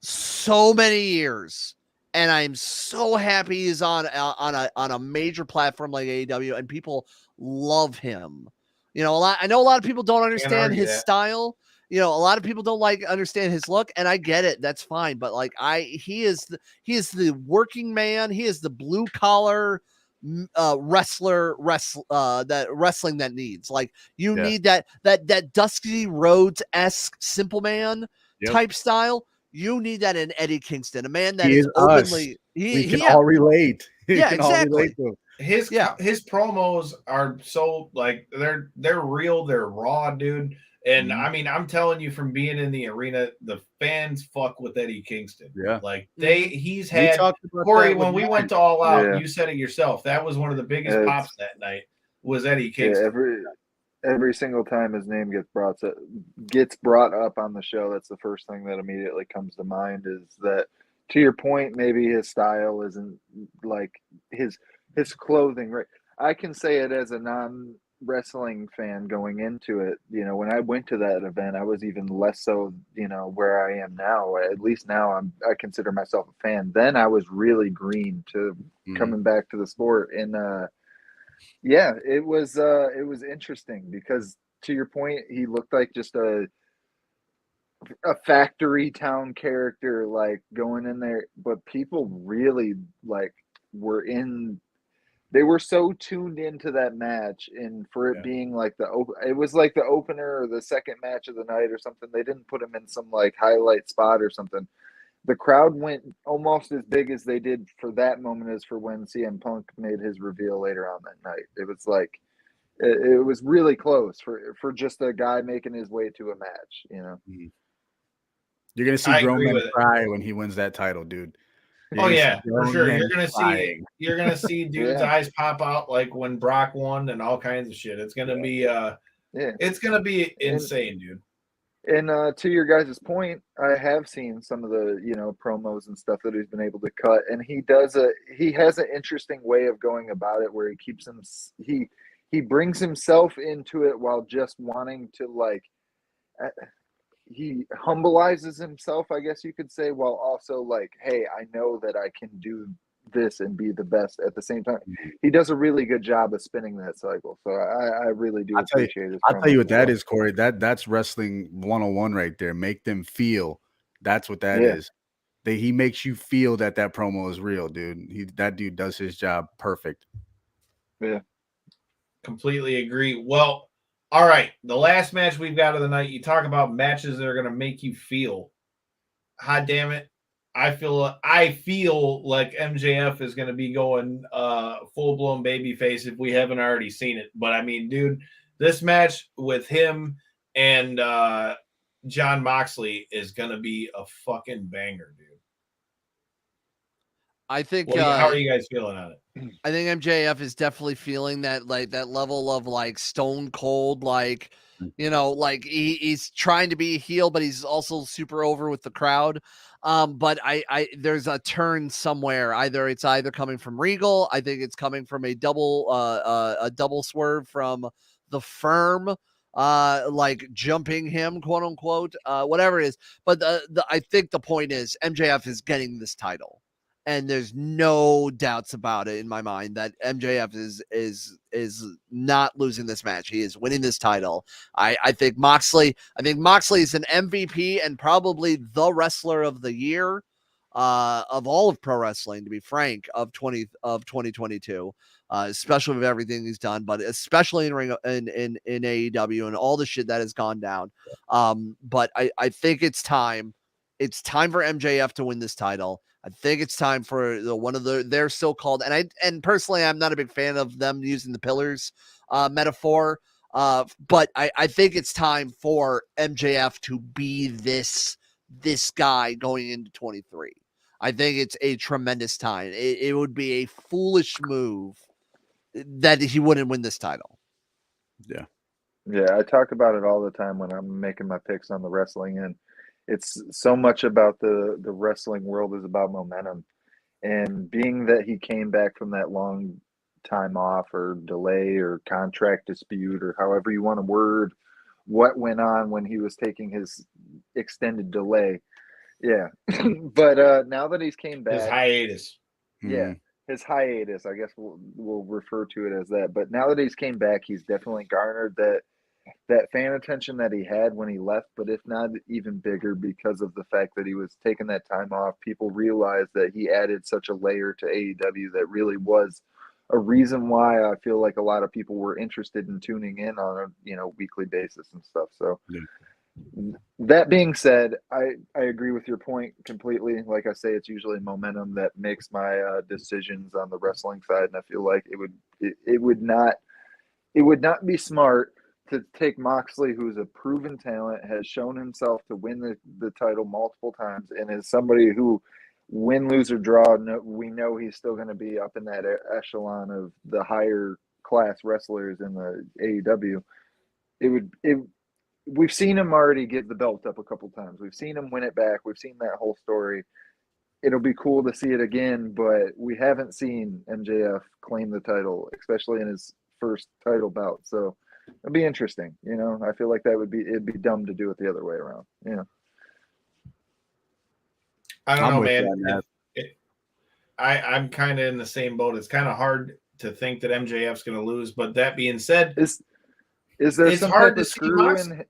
so many years, and I'm so happy he's on a major platform like AEW, and people love him. You know, I know a lot of people don't understand his style. You know, a lot of people don't understand his look, and I get it. That's fine. But like he is the working man. He is the blue collar wrestler that wrestling that needs. Like you need that Dusty Rhodes-esque simple man type style. You need that in Eddie Kingston, a man that is openly we can all relate. Yeah, exactly. His promos are so like they're real, they're raw, dude. And I mean, I'm telling you, from being in the arena, the fans fuck with Eddie Kingston. Yeah, like he's had Corey. When we went to All Out, you said it yourself. That was one of the biggest pops that night. Was Eddie Kingston? Yeah, every single time his name gets brought up on the show, that's the first thing that immediately comes to mind. Is that, to your point, maybe his style isn't like his clothing, right? I can say it as a non-wrestling fan going into it. You know, when I went to that event, I was even less so, you know, where I am now. At least now I consider myself a fan. Then I was really green to coming back to the sport. And yeah, it was interesting because, to your point, he looked like just a factory town character, like going in there, but people really like they were so tuned into that match, and for it being like it was like the opener or the second match of the night or something. They didn't put him in some like highlight spot or something. The crowd went almost as big as they did for that moment as for when CM Punk made his reveal later on that night. It was like it was really close for just a guy making his way to a match, you know. You're gonna see grown men cry when he wins that title, dude. Oh yeah, for sure. You're gonna see dudes' eyes pop out like when Brock won and all kinds of shit. It's gonna be it's gonna be insane, dude. And to your guys' point, I have seen some of the, you know, promos and stuff that he's been able to cut, and he has an interesting way of going about it where he keeps he brings himself into it while just wanting to like he humbleizes himself, I guess you could say, while also like, hey, I know that I can do this and be the best at the same time. He does a really good job of spinning that cycle. So I really do appreciate it. I'll tell you what that is, Corey. That's wrestling 101 right there. Make them feel. That's what that is. He makes you feel that promo is real, dude. That dude does his job perfect. Yeah. Completely agree. Well, all right. The last match we've got of the night, you talk about matches that are going to make you feel. Hot damn it. I feel like MJF is going to be going full-blown babyface if we haven't already seen it. But, I mean, dude, this match with him and Jon Moxley is going to be a fucking banger, dude. I think how are you guys feeling on it? I think MJF is definitely feeling that level of like stone cold, like, you know, like he's trying to be a heel, but he's also super over with the crowd. But I there's a turn somewhere. It's either coming from Regal. I think it's coming from a double swerve from the Firm, like jumping him, quote unquote, whatever it is. But I think the point is MJF is getting this title. And there's no doubts about it in my mind that MJF is not losing this match. He is winning this title. I think Moxley is an MVP and probably the wrestler of the year of all of pro wrestling, to be frank, of 2022, especially with everything he's done, but especially in AEW and all the shit that has gone down. But I think it's time. It's time for MJF to win this title. I think it's time for one of their so-called, and personally, I'm not a big fan of them using the pillars metaphor, but I think it's time for MJF to be this guy going into 23. I think it's a tremendous time. It would be a foolish move that he wouldn't win this title. Yeah. Yeah, I talk about it all the time when I'm making my picks on the wrestling, and it's so much about the wrestling world is about momentum. And being that he came back from that long time off or delay or contract dispute or however you want to word what went on when he was taking his extended delay. Yeah. But now that he's came back, His hiatus. yeah, his hiatus, I guess we'll refer to it as that. But now that he's came back, he's definitely garnered that fan attention that he had when he left, but if not even bigger because of the fact that he was taking that time off. People realized that he added such a layer to AEW that really was a reason why I feel like a lot of people were interested in tuning in on a weekly basis and stuff. So that being said, I agree with your point completely. Like I say, it's usually momentum that makes my decisions on the wrestling side, and I feel like it would not be smart to take Moxley, who's a proven talent, has shown himself to win the title multiple times, and is somebody who, win, lose, or draw, we know he's still going to be up in that echelon of the higher class wrestlers in the AEW. We've seen him already get the belt up a couple times. We've seen him win it back. We've seen that whole story. It'll be cool to see it again, but we haven't seen MJF claim the title, especially in his first title bout. So it'll be interesting. I feel like it'd be dumb to do it the other way around. I don't know, man. I'm kind of in the same boat. It's kind of hard to think that MJF's going to lose, but that being said, is there some type of screw in?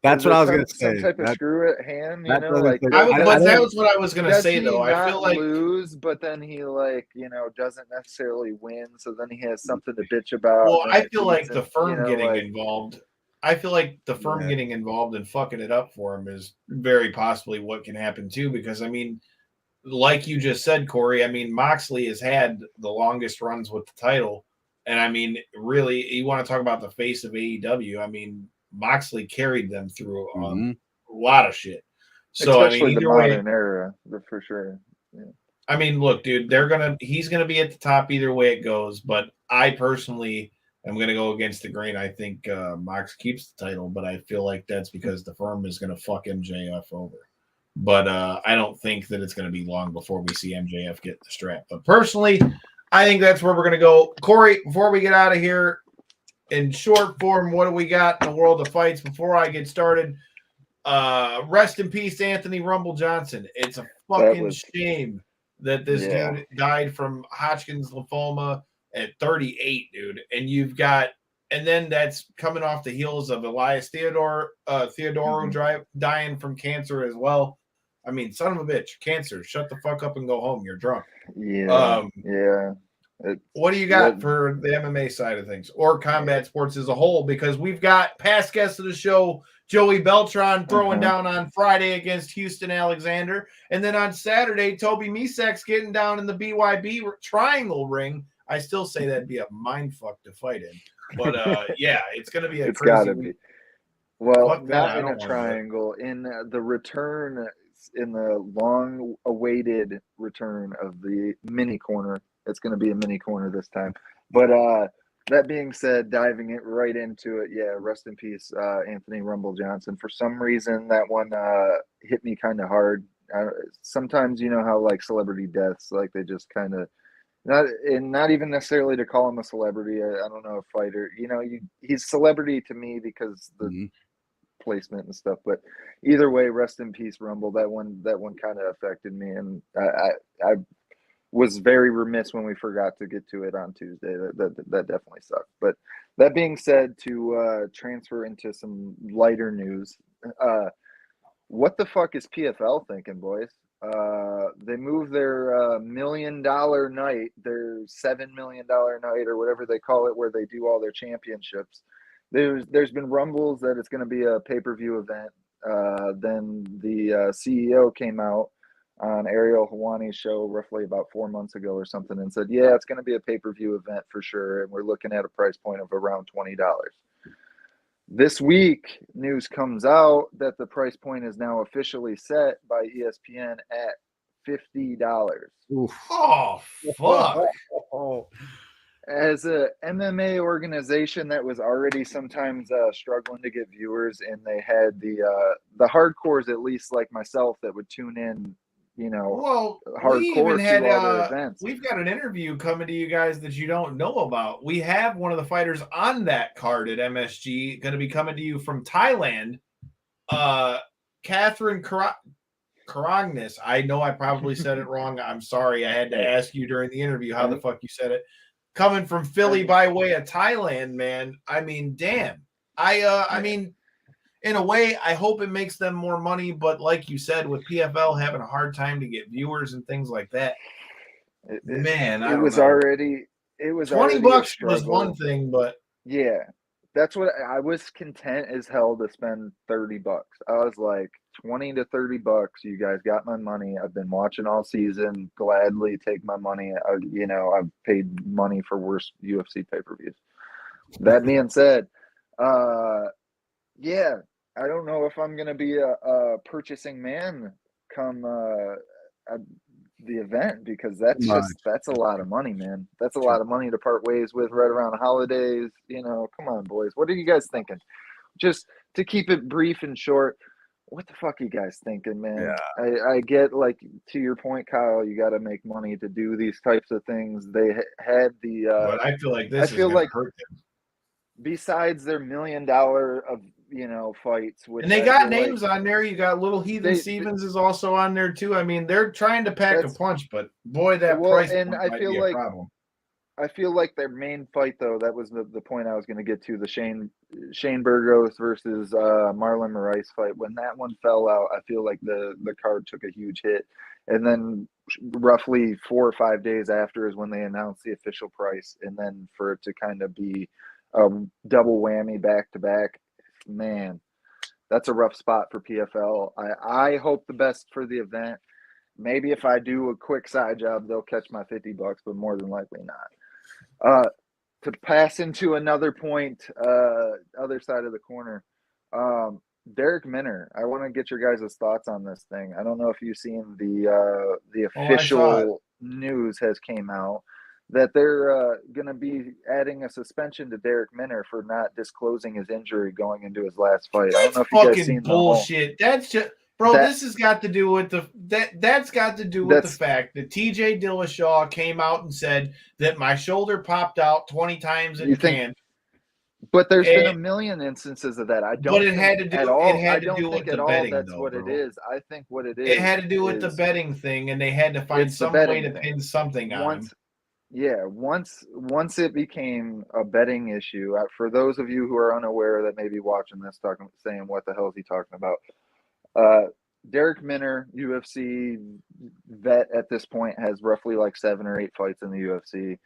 That's what I was going to say. Some type of screw at hand, that was what I was going to say, though. I feel like lose, but then he doesn't necessarily win, so then he has something to bitch about. Well, I feel like the firm getting involved. I feel like the firm getting involved and fucking it up for him is very possibly what can happen too. Because I mean, like you just said, Corey, I mean, Moxley has had the longest runs with the title. And I mean, really, you want to talk about the face of AEW. I mean, Moxley carried them through a lot of shit. So especially I mean, the modern era, for sure. Yeah. I mean, look, dude, he's gonna be at the top either way it goes. But I personally am gonna go against the grain. I think Mox keeps the title, but I feel like that's because the firm is gonna fuck MJF over. But I don't think that it's gonna be long before we see MJF get the strap. But personally, I think that's where we're going to go. Corey, before we get out of here, in short form, what do we got in the world of fights before I get started? Rest in peace, Anthony Rumble Johnson. It's a fucking shame that this dude died from Hodgkin's lymphoma at 38, dude. And then that's coming off the heels of Elias Theodoro dying from cancer as well. I mean, son of a bitch, cancer. Shut the fuck up and go home. You're drunk. Yeah. What do you got for the MMA side of things or combat sports as a whole? Because we've got past guests of the show, Joey Beltran throwing down on Friday against Houston Alexander. And then on Saturday, Toby Misak's getting down in the BYB triangle ring. I still say that'd be a mind fuck to fight in. But it's going to be it's gotta be. Well, not in a triangle. In the return, in the long-awaited return of the mini corner. It's going to be a mini corner this time. But that being said, diving it right into it, rest in peace, Anthony Rumble Johnson. For some reason, that one hit me kind of hard. Sometimes you know how like celebrity deaths, like they just kind of not even necessarily to call him a celebrity. I don't know, a fighter. He's celebrity to me because the placement and stuff. But either way, rest in peace, Rumble. That one kind of affected me, and I was very remiss when we forgot to get to it on Tuesday. That definitely sucked. But that being said, to transfer into some lighter news, what the fuck is PFL thinking, boys? They moved their $1 million night, their $7 million night, or whatever they call it, where they do all their championships. There's been rumbles that it's going to be a pay-per-view event. Then the CEO came out on Ariel Helwani's show roughly about 4 months ago or something and said, it's going to be a pay-per-view event for sure, and we're looking at a price point of around $20. This week, news comes out that the price point is now officially set by ESPN at $50. Oof. Oh, fuck. As a MMA organization that was already sometimes struggling to get viewers, and they had the hardcores, at least like myself, that would tune in Well, we hardcore even had to all their events. we've got an interview coming to you guys that you don't know about. We have one of the fighters on that card at MSG going to be coming to you from Thailand. Catherine Karagnis. I know I probably said it wrong. I'm sorry. I had to ask you during the interview how the fuck you said it. Coming from Philly by way of Thailand, man. I mean, damn. I mean, in a way, I hope it makes them more money, but like you said, with PFL having a hard time to get viewers and things like that, man, it was already $20 was one thing, but yeah, that's what I was content as hell to spend $30. I was like, $20 to $30. You guys got my money. I've been watching all season. Gladly take my money. I've paid money for worse UFC pay-per-views. That being said, yeah, I don't know if I'm gonna be a purchasing man come the event, because that's a lot of money, man. That's a lot of money to part ways with right around holidays. Come on, boys. What are you guys thinking? Just to keep it brief and short, what the fuck are you guys thinking, man? Yeah. I get, like, to your point, Kyle, you got to make money to do these types of things. They had the but I feel like this is gonna hurt them. Besides their $1 million of fights, which and they got names on there. You got Little Heathen Stevens is also on there too. I mean, they're trying to pack a punch, but boy, that price point might be a problem. I feel like their main fight, though, that was the point I was going to get to, the Shane Burgos versus Marlon Moraes fight. When that one fell out, I feel like the card took a huge hit. And then roughly 4 or 5 days after is when they announced the official price. And then for it to kind of be a double whammy back-to-back, man, that's a rough spot for PFL. I hope the best for the event. Maybe if I do a quick side job, they'll catch my $50, but more than likely not. To pass into another point, other side of the corner, Derek Minner. I want to get your guys' thoughts on this thing. I don't know if you've seen the official news has came out that they're going to be adding a suspension to Derek Minner for not disclosing his injury going into his last fight. I don't know if you guys seen bullshit. That's just, bro. This has got to do with that's got to do with the fact that TJ Dillashaw came out and said that my shoulder popped out 20 times in camp. But there's been a million instances of that. I don't. But it had to do at all. It had to do with the betting. That's what it is. I think what it is. It had to do with the betting thing, and they had to find some way to pin something on him. Yeah, once it became a betting issue, for those of you who are unaware that may be watching this, saying what the hell is he talking about? Derek Minner, UFC vet at this point, has roughly like 7 or 8 fights in the UFC.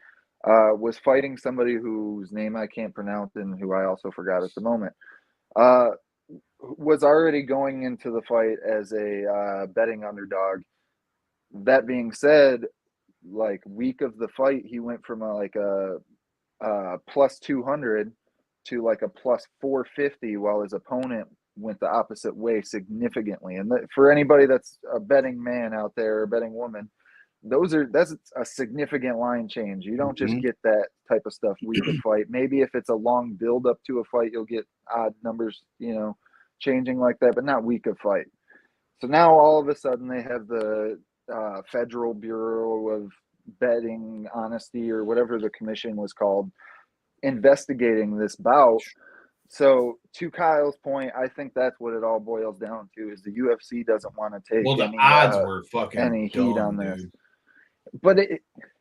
Was fighting somebody whose name I can't pronounce and who I also forgot at the moment. Was already going into the fight as a betting underdog. That being said, like week of the fight, he went from a plus 200 to like a plus 450, while his opponent went the opposite way significantly. And for anybody that's a betting man out there, or betting woman, that's a significant line change. You don't just get that type of stuff week of fight. Maybe if it's a long build up to a fight, you'll get odd numbers, changing like that, but not week of fight. So now all of a sudden they have the Federal Bureau of Betting Honesty, or whatever the commission was called, investigating this bout. So to Kyle's point, I think that's what it all boils down to, is the UFC doesn't want to take odds were fucking any heat on this. But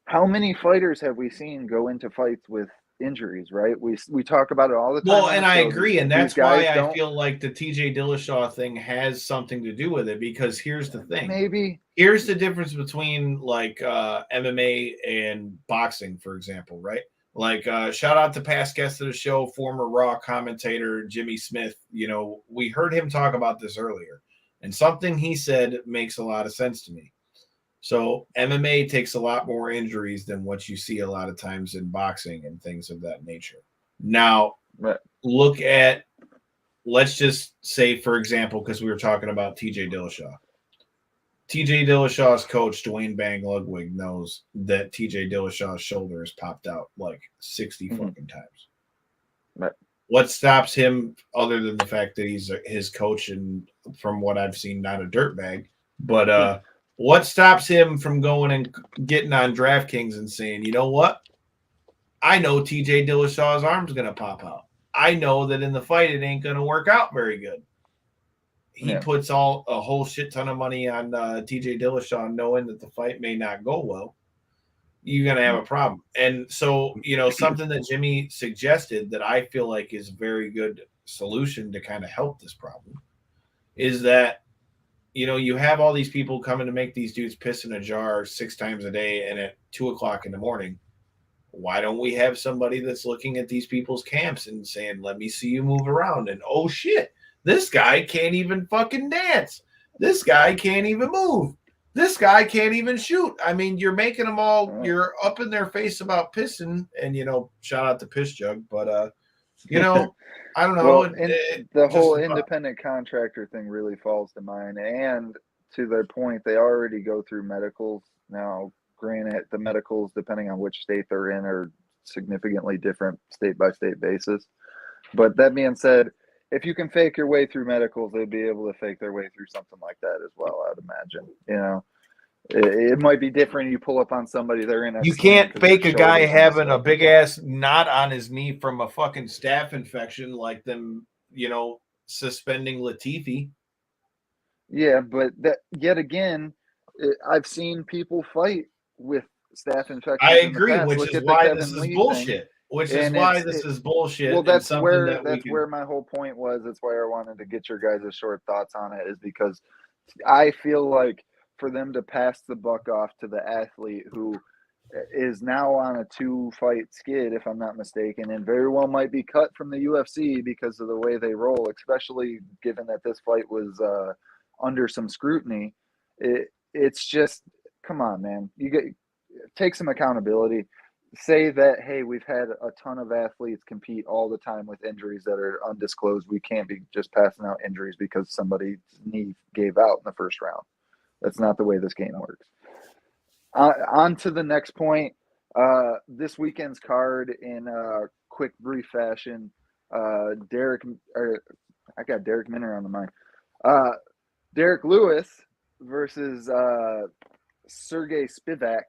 how many fighters have we seen go into fights with injuries, right? We talk about it all the time. Well, and I agree, and that's why I feel like the TJ Dillashaw thing has something to do with it, because here's the thing. Here's the difference between like MMA and boxing, for example, right? Like shout out to past guest of the show, former Raw commentator Jimmy Smith. We heard him talk about this earlier, and something he said makes a lot of sense to me. So MMA takes a lot more injuries than what you see a lot of times in boxing and things of that nature. Now, look at, let's just say, for example, because we were talking about TJ Dillashaw. TJ Dillashaw's coach, Dwayne Bang Ludwig, knows that TJ Dillashaw's shoulder has popped out like 60 fucking times. Right. What stops him, other than the fact that he's his coach and, from what I've seen, not a dirtbag, but What stops him from going and getting on DraftKings and saying, you know what? I know TJ Dillashaw's arm's going to pop out. I know that in the fight it ain't going to work out very good. He puts a whole shit ton of money on TJ Dillashaw knowing that the fight may not go well. You're going to have a problem. And so, something that Jimmy suggested that I feel like is a very good solution to kind of help this problem is that, you have all these people coming to make these dudes piss in a jar 6 times a day and at 2:00 in the morning. Why don't we have somebody that's looking at these people's camps and saying, let me see you move around? And oh shit, this guy can't even fucking dance. This guy can't even move. This guy can't even shoot. I mean, you're making them all, you're up in their face about pissing and, shout out to Piss Jug. But, I don't know. Well, the whole independent contractor thing really falls to mind. And to their point, they already go through medicals. Now, granted, the medicals, depending on which state they're in, are significantly different state by state basis. But that being said, if you can fake your way through medicals, they'd be able to fake their way through something like that as well, I'd imagine. It might be different. You pull up on somebody, they're in a. You can't fake a guy having a big ass knot on his knee from a fucking staph infection like them, suspending Latifi. Yeah, but that yet again, I've seen people fight with staph infections. I agree, which is why this is bullshit. Which is why this is bullshit. Well, that's where my whole point was. That's why I wanted to get your guys' short thoughts on it, is because I feel like for them to pass the buck off to the athlete who is now on a 2-fight skid, if I'm not mistaken, and very well might be cut from the UFC because of the way they roll, especially given that this fight was under some scrutiny. It's just, come on, man. Take some accountability. Say that, hey, we've had a ton of athletes compete all the time with injuries that are undisclosed. We can't be just passing out injuries because somebody's knee gave out in the first round. That's not the way this game works. On to the next point. This weekend's card in quick, brief fashion. I got Derek Minner on the mind. Derek Lewis versus Sergey Spivak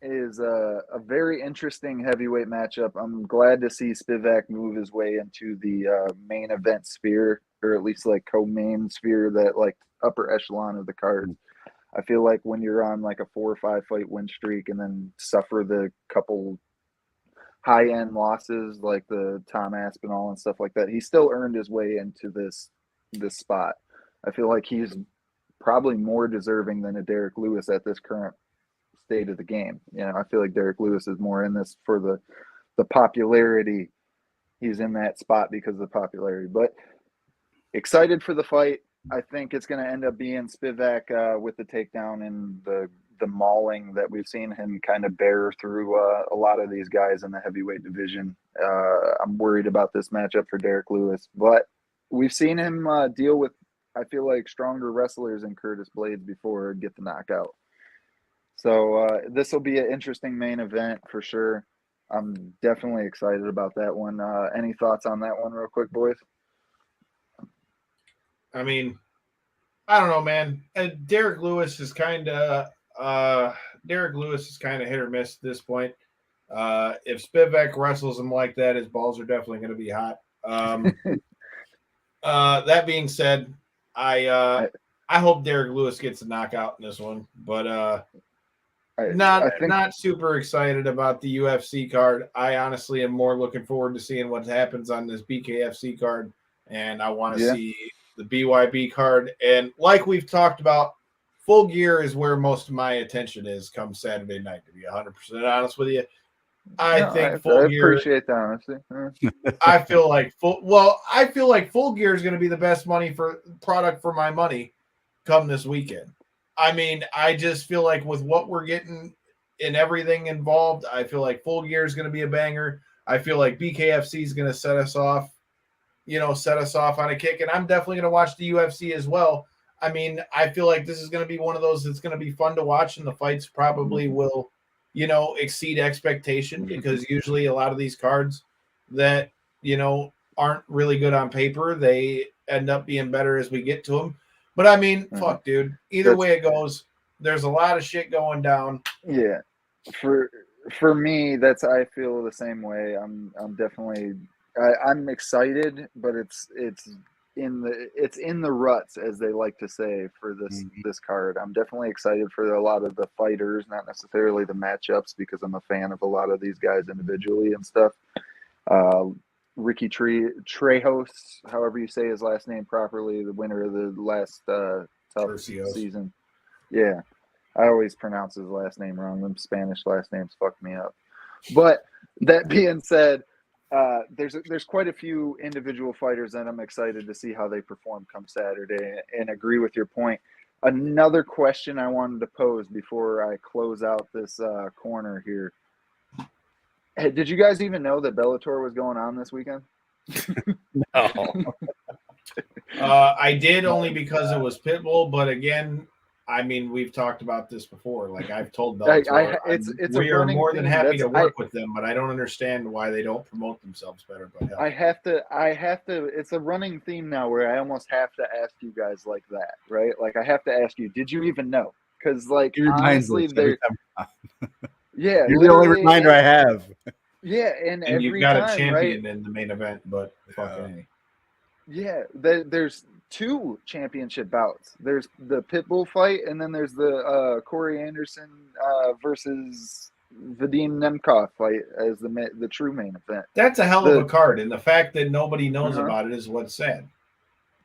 is a very interesting heavyweight matchup. I'm glad to see Spivak move his way into the main event sphere, or at least like co-main sphere, that like upper echelon of the card. I feel like when you're on like a 4 or 5 fight win streak and then suffer the couple high end losses like the Tom Aspinall and stuff like that, he still earned his way into this spot. I feel like he's probably more deserving than a Derek Lewis at this current state of the game. I feel like Derek Lewis is more in this for the popularity. He's in that spot because of the popularity. But excited for the fight. I think it's going to end up being Spivak with the takedown and the mauling that we've seen him kind of bear through a lot of these guys in the heavyweight division. I'm worried about this matchup for Derek Lewis, but we've seen him deal with, I feel like, stronger wrestlers than Curtis Blades before get the knockout. So this will be an interesting main event for sure. I'm definitely excited about that one. Any thoughts on that one real quick, boys? I mean, I don't know, man. Derek Lewis is kind of hit or miss at this point. If Spivak wrestles him like that, his balls are definitely going to be hot. That being said, I hope Derek Lewis gets a knockout in this one, but not super excited about the UFC card. I honestly am more looking forward to seeing what happens on this BKFC card, and I want to see the BYB card. And like we've talked about, Full Gear is where most of my attention is come Saturday night, to be 100% honest with you. I appreciate that, honestly. I feel like Full Gear is going to be the best product for my money come this weekend. I mean, I just feel like with what we're getting and everything involved, I feel like Full Gear is going to be a banger. I feel like BKFC is going to set us off on a kick, and I'm definitely going to watch the UFC as well. I mean, I feel like this is going to be one of those that's going to be fun to watch, and the fights probably will, exceed expectation, because usually a lot of these cards that, aren't really good on paper, they end up being better as we get to them. But I mean, fuck, dude. Either way it goes, There's a lot of shit going down. Yeah, for me, I feel the same way. I'm definitely I'm excited, but it's in the ruts, as they like to say, for this card. I'm definitely excited for a lot of the fighters, not necessarily the matchups, because I'm a fan of a lot of these guys individually and stuff. Ricky Trejos, however you say his last name properly, the winner of the last tough season. Yeah, I always pronounce his last name wrong. Them Spanish last names fuck me up. But that being said, there's quite a few individual fighters that I'm excited to see how they perform come Saturday, and agree with your point. Another question I wanted to pose before I close out this corner here. Hey, did you guys even know that Bellator was going on this weekend? No. I did, only because it was Pitbull, but again, I mean, we've talked about this before. Like, I've told Bellator, we are more than happy to work with them, but I don't understand why they don't promote themselves better. But hell. I have to. It's a running theme now where I almost have to ask you guys like that, right? Like, I have to ask you, did you even know? Because, like, honestly, they're yeah, you're the only reminder I have. Yeah, and every you've got time, a champion right? in the main event, but fucking yeah, there's 2 championship bouts. There's the Pitbull fight, and then there's the Corey Anderson versus Vadim Nemkov fight as the true main event. That's a hell of a card, and the fact that nobody knows about it is what's sad.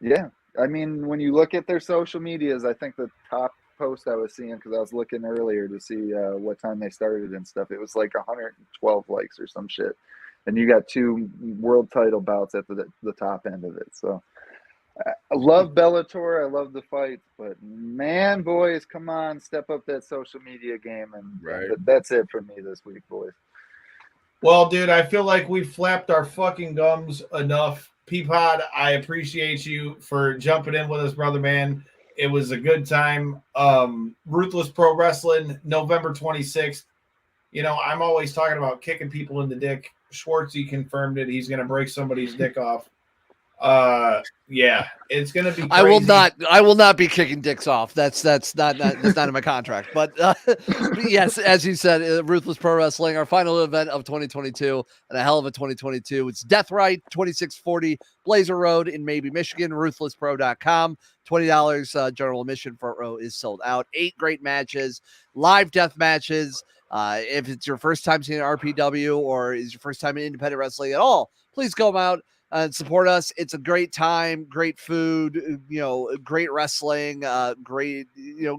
Yeah, I mean, when you look at their social medias, I think the top post I was seeing, because I was looking earlier to see what time they started and stuff, it was like 112 likes or some shit, and you got 2 world title bouts at the top end of it. So I love Bellator, I love the fights, but man, boys, come on, step up that social media game, and that's it for me this week, boys. Well, dude, I feel like we've flapped our fucking gums enough. Peapod, I appreciate you for jumping in with us, brother man. It was a good time. Ruthless Pro Wrestling, November 26th. You know, I'm always talking about kicking people in the dick. Schwartzy confirmed it. He's going to break somebody's dick off. Yeah, it's going to be crazy. I will not be kicking dicks off. That's not in my contract. But yes, as you said, Ruthless Pro Wrestling, our final event of 2022, and a hell of a 2022. It's Deathrite, 2640 Blazer Road in Maybe, Michigan. RuthlessPro.com. $20 general admission. Front row is sold out. 8 great matches, live death matches. If it's your first time seeing RPW, or is your first time in independent wrestling at all, please go out and support us. It's a great time, great food, great wrestling, great,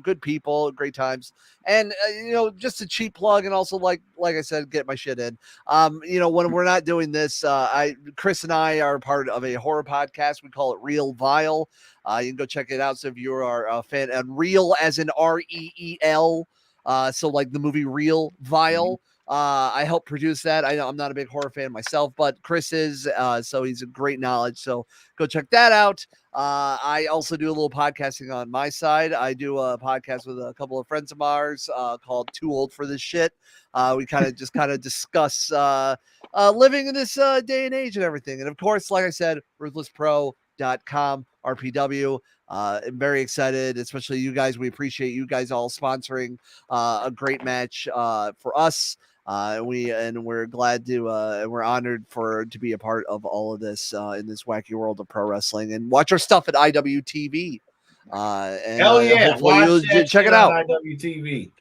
good people, great times. And, just a cheap plug. And also, like I said, get my shit in. When we're not doing this, Chris and I are part of a horror podcast. We call it Real Vile. You can go check it out. So if you are a fan, and Real as in REEL, so like the movie Real Vile. I help produce that. I know I'm not a big horror fan myself, but Chris is, so he's a great knowledge. So go check that out. I also do a little podcasting on my side. I do a podcast with a couple of friends of ours called Too Old for This Shit. We kind of discuss living in this day and age and everything. And of course, like I said, RuthlessPro.com, RPW. I'm very excited, especially you guys. We appreciate you guys all sponsoring a great match for us. We're glad to we're honored to be a part of all of this in this wacky world of pro wrestling, and watch our stuff at IWTV. Hell yeah, hopefully you'll check it out. IWTV.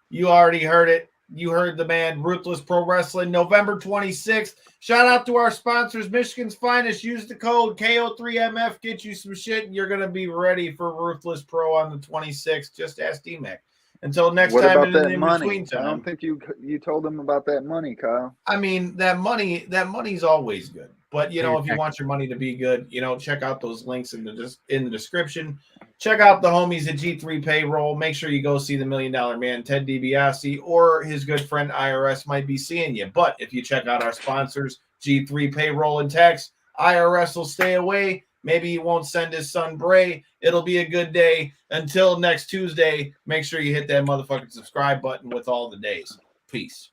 You already heard it. You heard the man. Ruthless Pro Wrestling, November 26th. Shout out to our sponsors, Michigan's Finest. Use the code KO3MF. Get you some shit, and you're going to be ready for Ruthless Pro on the 26th. Just ask D-Mac. Until next what time, about in that the money? between time. I don't think you told them about that money, Kyle. I mean, that money's always good. But, if you want your money to be good, check out those links in the description. Check out the homies at G3 Payroll. Make sure you go see the $1 Million Man, Ted DiBiase, or his good friend IRS might be seeing you. But if you check out our sponsors, G3 Payroll and Tax, IRS will stay away. Maybe he won't send his son Bray. It'll be a good day. Until next Tuesday, make sure you hit that motherfucking subscribe button with all the days. Peace.